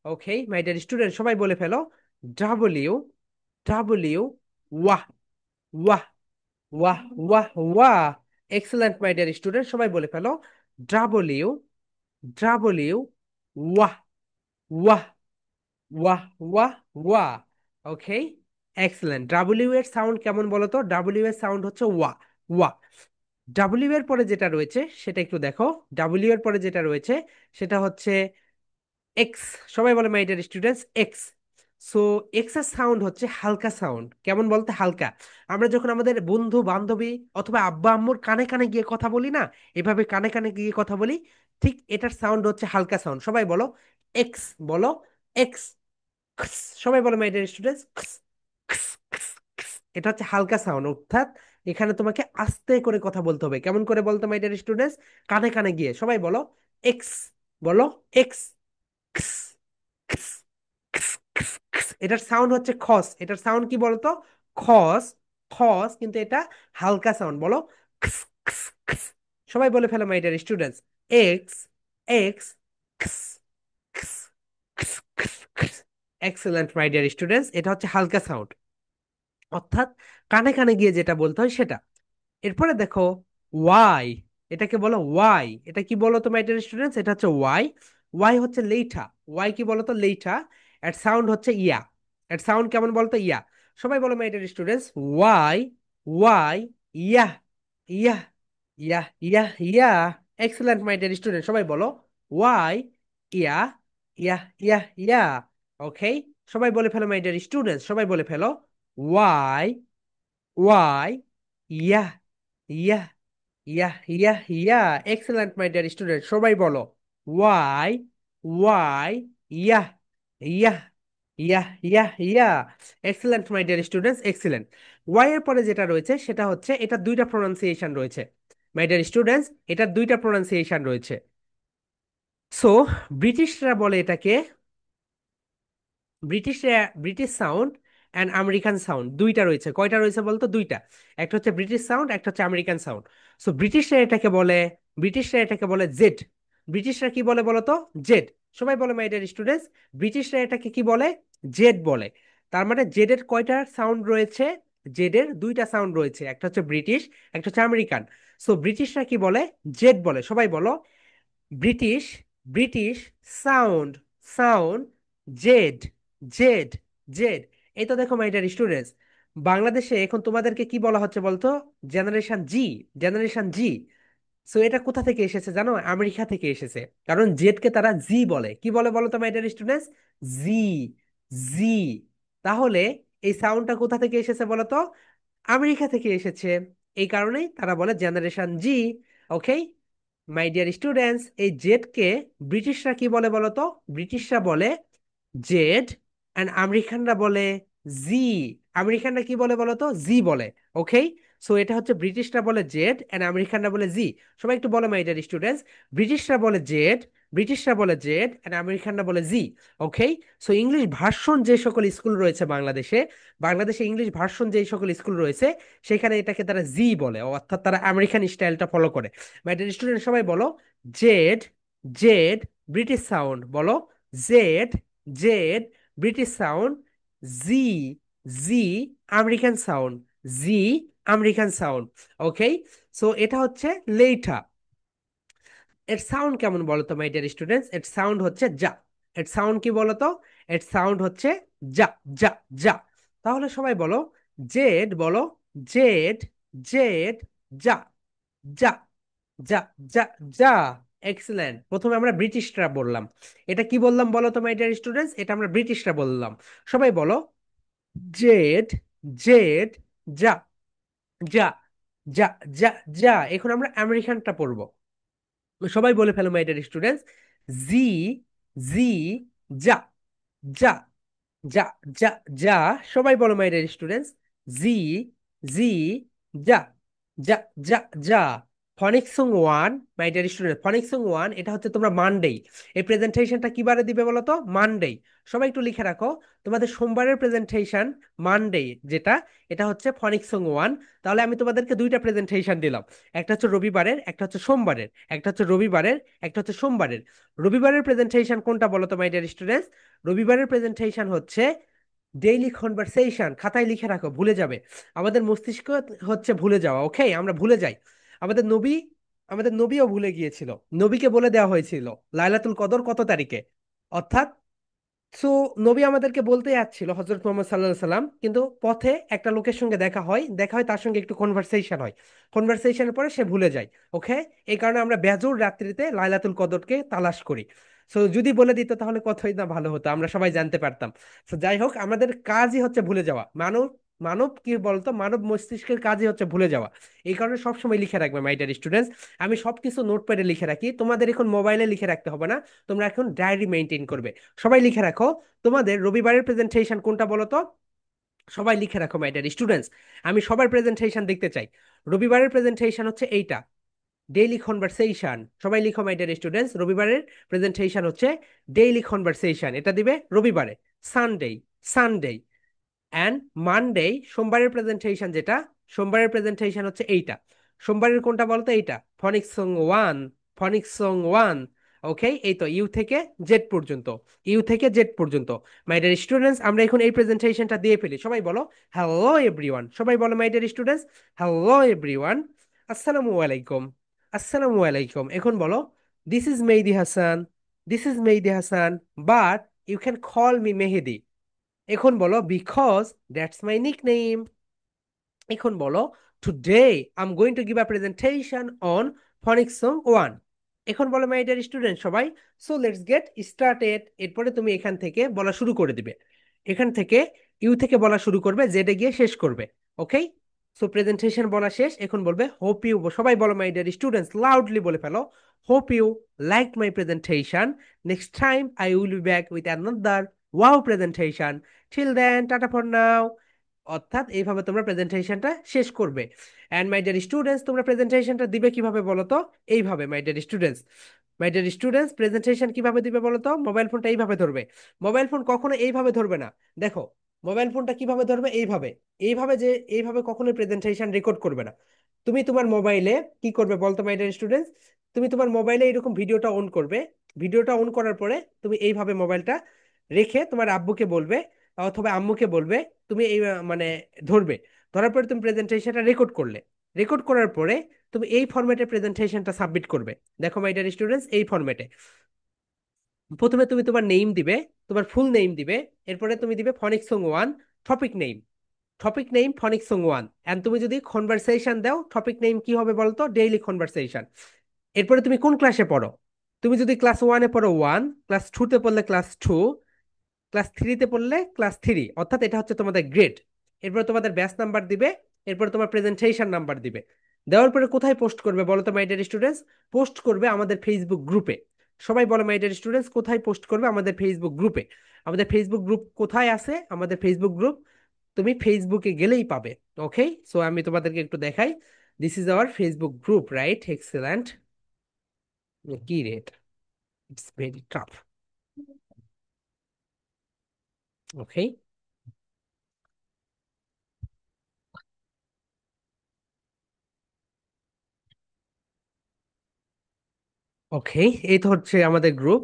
ওকে মাই ডিয়ার স্টুডেন্ট, সবাই বলে ফেলো ডাব্লিউ, ডাব্লিউ ওয়া, ওয়া ওয়াহ ওয়াহ ওয়াহ। এক্সেলেন্ট মাই ডিয়ার স্টুডেন্ট, সবাই বলে ফেলো ডাব্লিউ, ডাব্লিউ ওয়াহ, ওয়াহ ওয়াহ ওয়াহ ওয়াহ। ওকে, এক্সেলেন্ট। ডাব্লিউ এর সাউন্ড কেমন বলো তো? ডাব্লিউ এর সাউন্ড হচ্ছে ওয়া, ওয়া। ডাব্লিউ এর পরে যেটা রয়েছে সেটা একটু দেখো। ডাব্লিউ এর পরে যেটা রয়েছে সেটা হচ্ছে এক্স। সবাই বলে মাই dear students x. So x এর সাউন্ড হচ্ছে হালকা সাউন্ড। কেমন বলতে? হালকা। আমরা যখন আমাদের বন্ধু বান্ধবী অথবা আব্বা আম্মুর কানে কানে গিয়ে কথা বলি না, এভাবে কানে কানে গিয়ে কথা বলি, ঠিক এটার সাউন্ড হচ্ছে হালকা সাউন্ড। সবাই বলো এক্স, বলো এক্স। সবাই বলো মাই ডিয়ার স্টুডেন্টস এটা হচ্ছে হালকা সাউন্ড, অর্থাৎ এখানে তোমাকে আস্তে করে কথা বলতে হবে। কেমন করে বলতো মাই ডিয়ার স্টুডেন্টস? কানে কানে গিয়ে। সবাই বলো এক্স, বলো এক্স। এটার সাউন্ড হচ্ছে খস। এটার সাউন্ড কি বলতো? খস, খস, কিন্তু এটা হালকা সাউন্ড। বলো খস, খস, খস। সবাই বলে ফেলো my dear students X, X, খস, খস, খস, খস, খস। এক্সেলেন্ট মাই ডিয়ার স্টুডেন্টস, এটা হচ্ছে হালকা সাউন্ড, অর্থাৎ কানে কানে গিয়ে যেটা বলতে হয় সেটা। এরপরে দেখো ওয়াই। এটাকে বলো ওয়াই। এটা কি বলো তো মাই ডিয়ার স্টুডেন্টস? এটা হচ্ছে ওয়াই। ওয়াই হচ্ছে লেইঠা। ওয়াই কি বলো তো? লেইঠা। এর সাউন্ড হচ্ছে ইয়া। এর সাউন্ড কেমন বলতো? ইয়া। সবাই বলো my dear students Y, Y, yeah, yeah, yeah, yeah, yeah. Excellent my dear student, সবাই বলো ওয়াই, ইয়া, ইয়া, ইয়া, ইয়া। ওকে, সবাই বলে ফেলো মাই ডিয়ার স্টুডেন্টস, সবাই বলে ফেলো Y, Y, yeah, yeah, yeah, yeah, yeah. Excellent my dear student, সবাই বলো Y, Y, yeah, yeah, yeah, yeah, yeah. Excellent my dear students, excellent. Y এর পরে যেটা রয়েছে সেটা হচ্ছে, এটা দুইটা প্রোনাউন্সিয়েশন রয়েছে মাই ডিয়ার স্টুডেন্টস, এটার দুইটা প্রোনাউন্সিয়েশন রয়েছে। সো ব্রিটিশরা বলে এটাকে, British, British sound and American sound, দুইটা রয়েছে। কয়টা রয়েছে বলতো? দুইটা। একটা হচ্ছে ব্রিটিশ সাউন্ড, একটা হচ্ছে আমেরিকান সাউন্ড। সো ব্রিটিশরা এটাকে বলে, ব্রিটিশরা এটাকে বলে জেড। ব্রিটিশরা কি বলে বলতো? জেড। সবাই বলে মাই ডিয়ার স্টুডেন্টস ব্রিটিশরা এটাকে কি বলে? জেড বলে। তার মানে জেড এর কয়টা সাউন্ড রয়েছে? জেড এর দুইটা সাউন্ড রয়েছে, একটা হচ্ছে ব্রিটিশ, একটা হচ্ছে আমেরিকান। সো ব্রিটিশরা কি বলে? জেড বলে। সবাই বলো British, British sound, sound, Z, Z, Z. এই তো দেখো মাই ডিয়ার স্টুডেন্টস, বাংলাদেশে এখন তোমাদেরকে কি বলা হচ্ছে বলতো? জেনারেশন জি, জেনারেশন জি। সো এটা কোথা থেকে এসেছে জানো? আমেরিকা থেকে এসেছে। কারণ জেড কে তারা জি বলে। কি বলে বলো তো মাই ডিয়ার স্টুডেন্টস? জি, জি। তাহলে এই সাউন্ডটা কোথা থেকে এসেছে বলো তো? আমেরিকা থেকে এসেছে। এই কারণেই তারা বলে generation G. Okay my dear students, এই জেড কে ব্রিটিশরা কি বলে বলো তো? ব্রিটিশরা বলে জেড, অ্যান্ড আমেরিকানরা বলে জি। আমেরিকানরা কি বলে বলো তো? জি বলে। ওকে, সো এটা হচ্ছে ব্রিটিশরা বলে জেড অ্যান্ড আমেরিকানরা বলে জি। সবাই একটু বলো মাই ডিয়ার স্টুডেন্টস ব্রিটিশরা বলে জেড, ব্রিটিশরা বলে জেড অ্যান্ড আমেরিকানরা বলে জি। ওকে, সো ইংলিশ ভার্সন যে সকল স্কুল রয়েছে বাংলাদেশে, বাংলাদেশে ইংলিশ ভার্সন যে সকল স্কুল রয়েছে সেখানে এটাকে তারা জি বলে, অর্থাৎ তারা আমেরিকান স্টাইলটা ফলো করে। মাই ডিয়ার স্টুডেন্ট, সবাই বলো জেড, জেড ব্রিটিশ সাউন্ড, বলো জেড, জেড ব্রিটিশ সাউন্ড, জি, জি আমেরিকান সাউন্ড, জি আমেরিকান সাউন্ড। ওকে, সো এটা হচ্ছে লেইঠা। এর সাউন্ড কেমন বলো তো মাই ডিয়ার স্টুডেন্টস? এর সাউন্ড হচ্ছে যা। এর সাউন্ড কি বলো তো? এর সাউন্ড হচ্ছে যা, যা, যা। তাহলে সবাই বলো জেড, বলো জেড, জেড, যা, যা, যা, যা, যা। এক্সেলেন্ট। প্রথমে আমরা ব্রিটিশরা বললাম, এটা কি বললাম বলো তো মাই ডিয়ার স্টুডেন্টস, এটা আমরা ব্রিটিশরা বললাম। সবাই বলো জেড, জেড, যা, যা, যা, যা, যা। এখন আমরা আমেরিকানটা পড়বো। সবাই বলে ফেলো মাই ডিয়ার স্টুডেন্টস, জি, জি, যা, যা, যা, যা, যা। সবাই বলো মাই ডিয়ার স্টুডেন্টস, জি, জি, যা, যা, যা, যা। ফনিক্স সং ওয়ান, মাই ডিয়ার স্টুডেন্ট, ফনিক্স সং ওয়ান এটা হচ্ছে তোমরা মানডে, এই প্রেজেন্টেশনটা কি বারে দিবে বলো তো? মানডে। সবাই একটু লিখে রাখো, তোমাদের সোমবারের প্রেজেন্টেশন মানডে যেটা, এটা হচ্ছে ফনিক্স সং ওয়ান। তাহলে আমি তোমাদেরকে দুইটা প্রেজেন্টেশন দিলাম, একটা হচ্ছে রবিবারের, একটা হচ্ছে সোমবারের, একটা হচ্ছে রবিবারের, একটা হচ্ছে সোমবারের। রবিবারের প্রেজেন্টেশন কোনটা বলো তো মাই ডিয়ার স্টুডেন্টস? রবিবারের প্রেজেন্টেশন হচ্ছে ডেইলি কনভারসেশন। খাতায় লিখে রাখো, ভুলে যাবে। আমাদের মস্তিষ্ক হচ্ছে ভুলে যাওয়া, ওকে, আমরা ভুলে যাই। আমাদের নবী, আমাদের নবীও ভুলে গিয়েছিল। নবীকে বলে দেওয়া হয়েছিল লাইলাতুল কদর কত তারিখে, অর্থাৎ সো নবী আমাদেরকে বলতে যাচ্ছিল হজরত মোহাম্মদ সাল্লাহ সাল্লাম, কিন্তু পথে একটা লোকের সঙ্গে দেখা হয় তার সঙ্গে একটু কনভারসেশন হয়, কনভারসেশনের পরে সে ভুলে যায়। ওকে, এই কারণে আমরা বেজোর রাত্রিতে লাইলাতুল কদরকে তালাশ করি। সো যদি বলে দিত তাহলে কতই না ভালো হতো, আমরা সবাই জানতে পারতাম। তো যাই হোক, আমাদের কাজই হচ্ছে ভুলে যাওয়া। মানব, মানব কি বলতো, মানব মস্তিষ্কের কাজই হচ্ছে ভুলে যাওয়া। এই কারণে সবসময় লিখে রাখবে মাই ডিয়ার স্টুডেন্টস। আমি সবকিছু নোটপ্যাডে লিখে রাখি, তোমাদের এখন মোবাইলে লিখে রাখতে হবে না, তোমরা এখন ডায়েরি মেনটেন করবে। সবাই লিখে রাখো, তোমাদের রবিবারের প্রেজেন্টেশন কোনটা বলো তো? সবাই লিখে রাখো মাই ডিয়ার স্টুডেন্টস, আমি সবার প্রেজেন্টেশন দেখতে চাই। রবিবারের প্রেজেন্টেশন হচ্ছে এইটা, ডেইলি কনভারসেশন। সবাই লিখো মাই ডিয়ার স্টুডেন্টস, রবিবারের প্রেজেন্টেশন হচ্ছে ডেইলি কনভারসেশন, এটা দিবে রবিবারে। Sunday, Sunday. অ্যান্ড মানডে, সোমবারের প্রেজেন্টেশন যেটা, সোমবারের প্রেজেন্টেশন হচ্ছে এইটা। সোমবারের কোনটা বলতো? এইটা, phonics song one, phonics song one. Okay, এই তো ইউ থেকে জেড পর্যন্ত, ইউ থেকে জেড পর্যন্ত। মাই ডিয়ার স্টুডেন্টস, আমরা এখন এই প্রেজেন্টেশনটা দিয়ে ফেলি। সবাই বলো হ্যালো এভরিওয়ান, সবাই বলো my dear students, hello everyone, আসসালামু আলাইকুম, আসসালামু আলাইকুম। এখন বলো this is Mehedi Hasan, this is Mehedi Hasan, but you can call me Mehedi. এখন বলো বিকজ দ্যাটস মাই নিকনেম। এখন বলো today I am going to give a presentation on phonics song one. এখন বলো মাই ডিয়ার স্টুডেন্ট সবাই, সো লেটস গেট স্টার্টেড। এরপরে তুমি এখান থেকে বলা শুরু করে দিবে, এখান থেকে ইউ থেকে বলা শুরু করবে, জেডে গিয়ে শেষ করবে। ওকে, সো প্রেজেন্টেশন বলা শেষ। এখন বলবে হোপ ইউ, সবাই বলো মাই ডিয়ার স্টুডেন্টস, লাউডলি বলে ফেলো, hope you like my presentation, next time I will be back with another wow presentation, till then tata for now. অর্থাৎ এইভাবে তোমরা প্রেজেন্টেশনটা শেষ করবে। অ্যান্ড মাই ডিয়ার স্টুডেন্টস, তোমরা প্রেজেন্টেশনটা দিবে কিভাবে বলো তো? এইভাবে মাই ডিয়ার স্টুডেন্টস, মাই ডিয়ার স্টুডেন্টস, প্রেজেন্টেশন কিভাবে দিবে বলো তো? মোবাইল ফোনটা এইভাবে ধরবে। মোবাইল ফোন কখনো এইভাবে ধরবে না, দেখো মোবাইল ফোনটা কিভাবে ধরবে, এইভাবে। এইভাবে যে, এইভাবে কখনোই প্রেজেন্টেশন রেকর্ড করবে না। তুমি তোমার মোবাইলে কি করবে বলতো মাই ডিয়ার স্টুডেন্টস? তুমি তোমার মোবাইলে এরকম ভিডিওটা অন করবে, ভিডিওটা অন করার পরে তুমি এইভাবে মোবাইলটা রেখে তোমার আব্বুকে বলবে অথবা আম্মুকে বলবে, তুমি এই মানে ধরবে। ধরার পরে তুমি প্রেজেন্টেশনটা রেকর্ড করলে, রেকর্ড করার পরে তুমি এই ফরম্যাটে প্রেজেন্টেশনটা সাবমিট করবে। দেখো মাই ডিয়ার স্টুডেন্টস, এই ফরম্যাটে প্রথমে তুমি তোমার নেম দিবে, তোমার ফুল নেম দিবে, এরপরে তুমি দিবে phonics song one topic name, topic name phonics song one. And তুমি যদি কনভারসেশন দাও, টপিক নেম কি হবে বলতো? Daily conversation. এরপরে তুমি কোন ক্লাসে পড়ো? তুমি যদি ক্লাস ওয়ানে পড়ো ওয়ান, ক্লাস টুতে পড়লে ক্লাস টু, ক্লাস থ্রিতে পড়লে ক্লাস থ্রি, অর্থাৎ এটা হচ্ছে তোমাদের গ্রেড। এরপর তোমাদের ব্যাচ নাম্বার দিবে, এরপর তোমার প্রেজেন্টেশন নাম্বার দিবে। দেওয়ার পরে কোথায় পোস্ট করবে বলো তো মাই ডিয়ার স্টুডেন্টস? পোস্ট করবে আমাদের ফেসবুক গ্রুপে। সবাই বলো মাই ডিয়ার স্টুডেন্টস, কোথায় পোস্ট করবে? আমাদের ফেসবুক গ্রুপে। আমাদের ফেসবুক গ্রুপ কোথায় আছে? আমাদের ফেসবুক গ্রুপ তুমি ফেসবুকে গেলেই পাবে। ওকে, সো আমি তোমাদেরকে একটু দেখাই, this is our Facebook group, right? Excellent. কি রেট, ইটস ভেরি টাফ। ওকে, ওকে, এই তো হচ্ছে আমাদের গ্রুপ।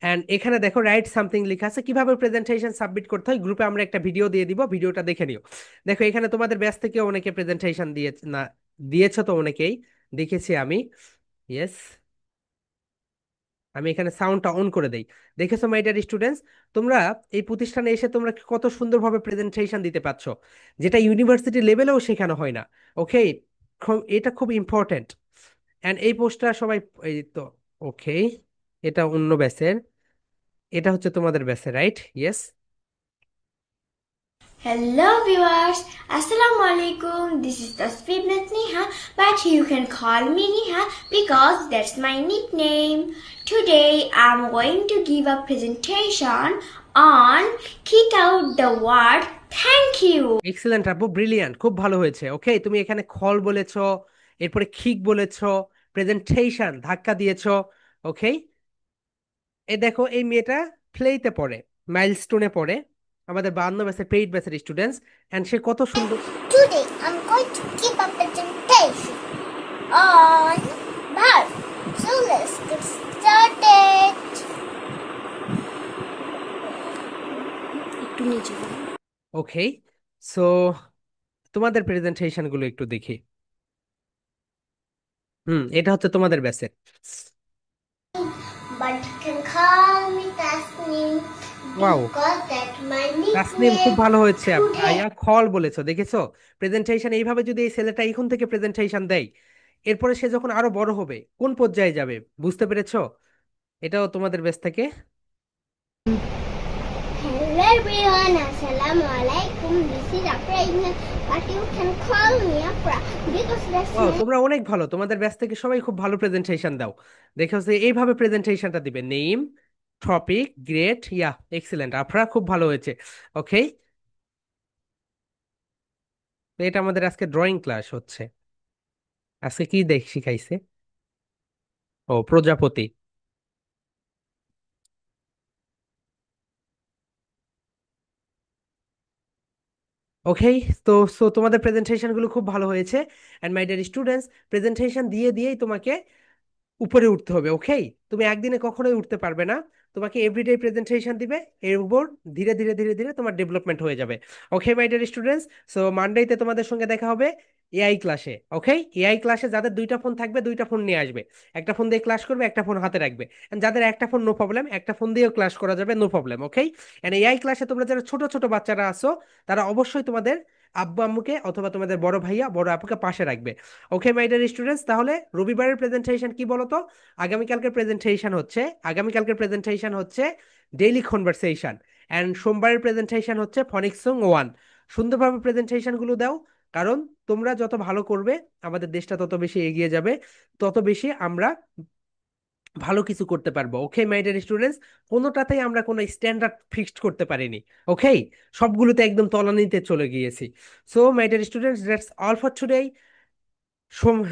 এন্ড এখানে দেখো রাইট সামথিং লেখা আছে, কিভাবে প্রেজেন্টেশন সাবমিট করতে হয়। গ্রুপে আমরা একটা ভিডিও দিয়ে দিব, ভিডিওটা দেখে নিও। দেখো এখানে তোমাদের ব্যাচ থেকে অনেকে প্রেজেন্টেশন দিয়েছে, না দিয়েছো তো অনেকেই, দেখেছি আমি। ইয়েস, আমি এখানে সাউন্ডটা অন করে দেই। দেখেছো মাই ডিয়ার স্টুডেন্টস, তোমরা এই প্রতিষ্ঠানে এসে তোমরা কত সুন্দরভাবে প্রেজেন্টেশন দিতে পারছো, যেটা ইউনিভার্সিটি লেভেলেও শেখানো হয় না। ওকে, এটা খুব ইম্পর্টেন্ট। এন্ড এই পোস্টটা সবাই, এই তো ওকে, এটা অন্য ব্যাচের, এটা হচ্ছে তোমাদের ব্যাচের, right? Yes. Hello viewers, Assalamu alaikum. This is Tasveer Neha, but you can call me Neha because that's my nickname. Today I'm going to give a presentation on kick out the word thank you. Excellent আপু, ব্রিলিয়ান্ট, খুব ভালো হয়েছে। ওকে, তুমি এখানে খল বলেছো, এরপরে খিক বলেছো, প্রেজেন্টেশন ধাক্কা দিয়েছো। ওকে, এই দেখো এই মেয়েটা প্লেতে পড়ে, মাইলস্টোনে পড়ে, আমাদের 52 ব্যাচের পেইড ব্যাচের স্টুডেন্টস, এন্ড সে কত সুন্দর। Today I'm going to give a presentation on bird. So let's get started. Okay, so তোমাদের প্রেজেন্টেশন গুলো একটু দেখি। এটা হচ্ছে তোমাদের ব্যাচের। But you can call me Tasneem wow, because that's my Tasnim, খুব nickname ভালো হয়েছে। today. ভাইয়া খল বলেছো, দেখেছো? প্রেজেন্টেশন এইভাবে যদি এই ছেলেটা এখন থেকে প্রেজেন্টেশন দেয়, এরপরে সে যখন আরো বড় হবে কোন পর্যায়ে যাবে, বুঝতে পেরেছো? এটাও তোমাদের ব্যাচ থেকে। Hello everyone, Assalamu alaikum. This is Afra Ibn, but you can call me Afra because that's O, my তোমরা অনেক ভালো, তোমাদের ব্যাচ থেকে সবাই খুব ভালো প্রেজেন্টেশন দাও। দেখো যে এইভাবে প্রেজেন্টেশনটা দিবে, নেম, টপিক, গ্রেট, ইয়া, এক্সিলেন্ট, আফরা, খুব ভালো হয়েছে। ওকে, তো এটা আমাদের আজকে ড্রয়িং ক্লাস হচ্ছে। আজকে কি শিখাইছে? ও, প্রজাপতি। ওকে, তো তোমাদের প্রেজেন্টেশন গুলো খুব ভালো হয়েছে। And my dear students, presentation দিয়ে দিয়েই তোমাকে উপরে উঠতে হবে। ওকে, তুমি একদিনে কখনোই উঠতে পারবে না, তোমাকে এভরিডে প্রেজেন্টেশন দিবে, এর উপর ধীরে ধীরে ধীরে ধীরে তোমার ডেভেলপমেন্ট হয়ে যাবে। Okay my dear students, so মানডেতে তোমাদের সঙ্গে দেখা হবে এআই ক্লাসে। ওকে, এআই ক্লাসে যাদের দুইটা ফোন থাকবে দুইটা ফোন নিয়ে আসবে, একটা ফোন দিয়ে ক্লাস করবে, একটা ফোন হাতে রাখবে। And যাদের একটা ফোন, নো প্রবলেম, একটা ফোন দিয়েও ক্লাস করা যাবে, no problem. Okay, and AI ক্লাসে তোমরা যারা ছোট ছোট বাচ্চারা আছো, তারা অবশ্যই তোমাদের আব্বু আম্মুকে অথবা তোমাদের বড় ভাইয়া বড় আপুকে পাশে রাখবে। ওকে মাই ডিয়ার স্টুডেন্টস, তাহলে রবিবারের প্রেজেন্টেশন কি বলো তো? আগামীকালকের প্রেজেন্টেশন হচ্ছে ডেইলি কনভারসেশন, অ্যান্ড সোমবারের প্রেজেন্টেশন হচ্ছে ফনিক্স সং 1। সুন্দরভাবে প্রেজেন্টেশন গুলো দাও, কারণ তোমরা যত ভালো করবে আমাদের দেশটা তত বেশি এগিয়ে যাবে, তত বেশি আমরা ভালো কিছু করতে পারবো। ওকে মাই ডিয়ার স্টুডেন্টস, কোনোটাতেই আমরা কোনো স্ট্যান্ডার্ড ফিক্সড করতে পারিনি। ওকে, সবগুলোতে একদম তলানিতে চলে গিয়েছি। So my dear students, that's all for today.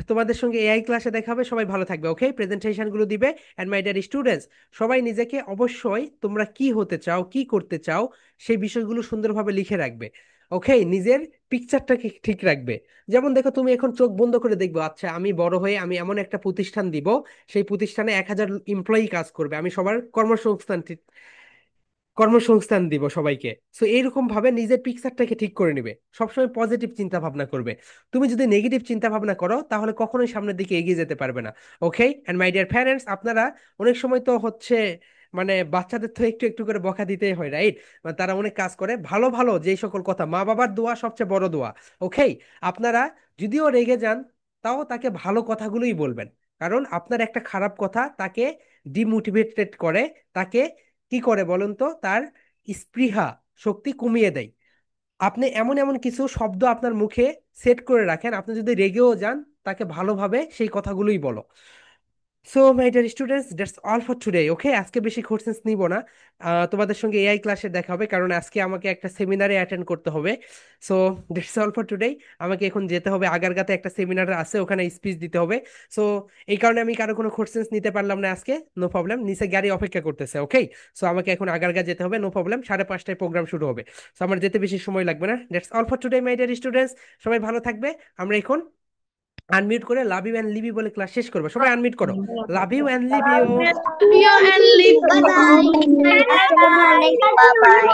তোমাদের সঙ্গে এআই ক্লাসে দেখা হবে, সবাই ভালো থাকবে। ওকে, প্রেজেন্টেশন গুলো দিবে। এন্ড মাই ডিয়ার স্টুডেন্টস, সবাই নিজেকে অবশ্যই তোমরা কি হতে চাও, কি করতে চাও, সেই বিষয়গুলো সুন্দরভাবে লিখে রাখবে। ওকে, নিজের পিকচারটাকে ঠিক রাখবে। যেমন দেখো, তুমি এখন চোখ বন্ধ করে দেখবো, আচ্ছা আমি বড় হয়ে আমি এমন একটা প্রতিষ্ঠান দিব, সেই প্রতিষ্ঠানে 1000 এমপ্লয়ি কাজ করবে, আমি সবার কর্মসংস্থান কর্মসংস্থান দিব সবাইকে। সো এইরকম ভাবে নিজের পিকচারটাকে ঠিক করে নিবে, সবসময় পজিটিভ চিন্তা ভাবনা করবে। তুমি যদি নেগেটিভ চিন্তা ভাবনা করো তাহলে কখনোই সামনের দিকে এগিয়ে যেতে পারবে না। ওকে, এন্ড মাই ডিয়ার প্যারেন্টস, আপনারা অনেক সময় তো হচ্ছে মানে বাচ্চাদের তো একটু একটু করে বকা দিতেই হয়, রাইট? তারা অনেক কাজ করে, ভালো ভালো যেই সকল কথা, মা বাবার দোয়া সবচেয়ে বড় দোয়া। ওকে, আপনারা যদিও রেগে যান, তাও তাকে ভালো কথাগুলোই বলবেন, কারণ আপনার একটা খারাপ কথা তাকে ডিমোটিভেটেড করে, তাকে কি করে বলুন তো, তার স্পৃহা শক্তি কমিয়ে দেয়। আপনি এমন এমন কিছু শব্দ আপনার মুখে সেট করে রাখেন, আপনি যদি রেগেও যান, তাকে ভালোভাবে সেই কথাগুলোই বলো। So my dear students, that's all for today. Okay, আজকে বেশি কোশ্চেন্স নিব না, তোমাদের সঙ্গে এআই ক্লাসে দেখা হবে, কারণ আজকে আমাকে একটা সেমিনারে অ্যাটেন্ড করতে হবে। So that's all for today. আমাকে এখন যেতে হবে, আগারগাতে একটা সেমিনার আছে, ওখানে স্পিচ দিতে হবে। সো এই কারণে আমি কারো কোনো কোশ্চেন্স নিতে পারলাম না আজকে, নো প্রবলেম, নিচে গাড়ি অপেক্ষা করতেছে। ওকে, সো আমাকে এখন আগারগা যেতে হবে, নো প্রবলেম, 5:30টায় প্রোগ্রাম শুরু হবে। সো আমার যেতে বেশি সময় লাগবে না। That's all for today my dear students, সবাই ভালো থাকবে। আমরা এখন আনমিউট করে love you and leave you বলে ক্লাস শেষ করবো। সবাই আনমিউট করো, love you and leave you. Love you and leave Bye you. bye. Assalamu alaikum. Bye bye.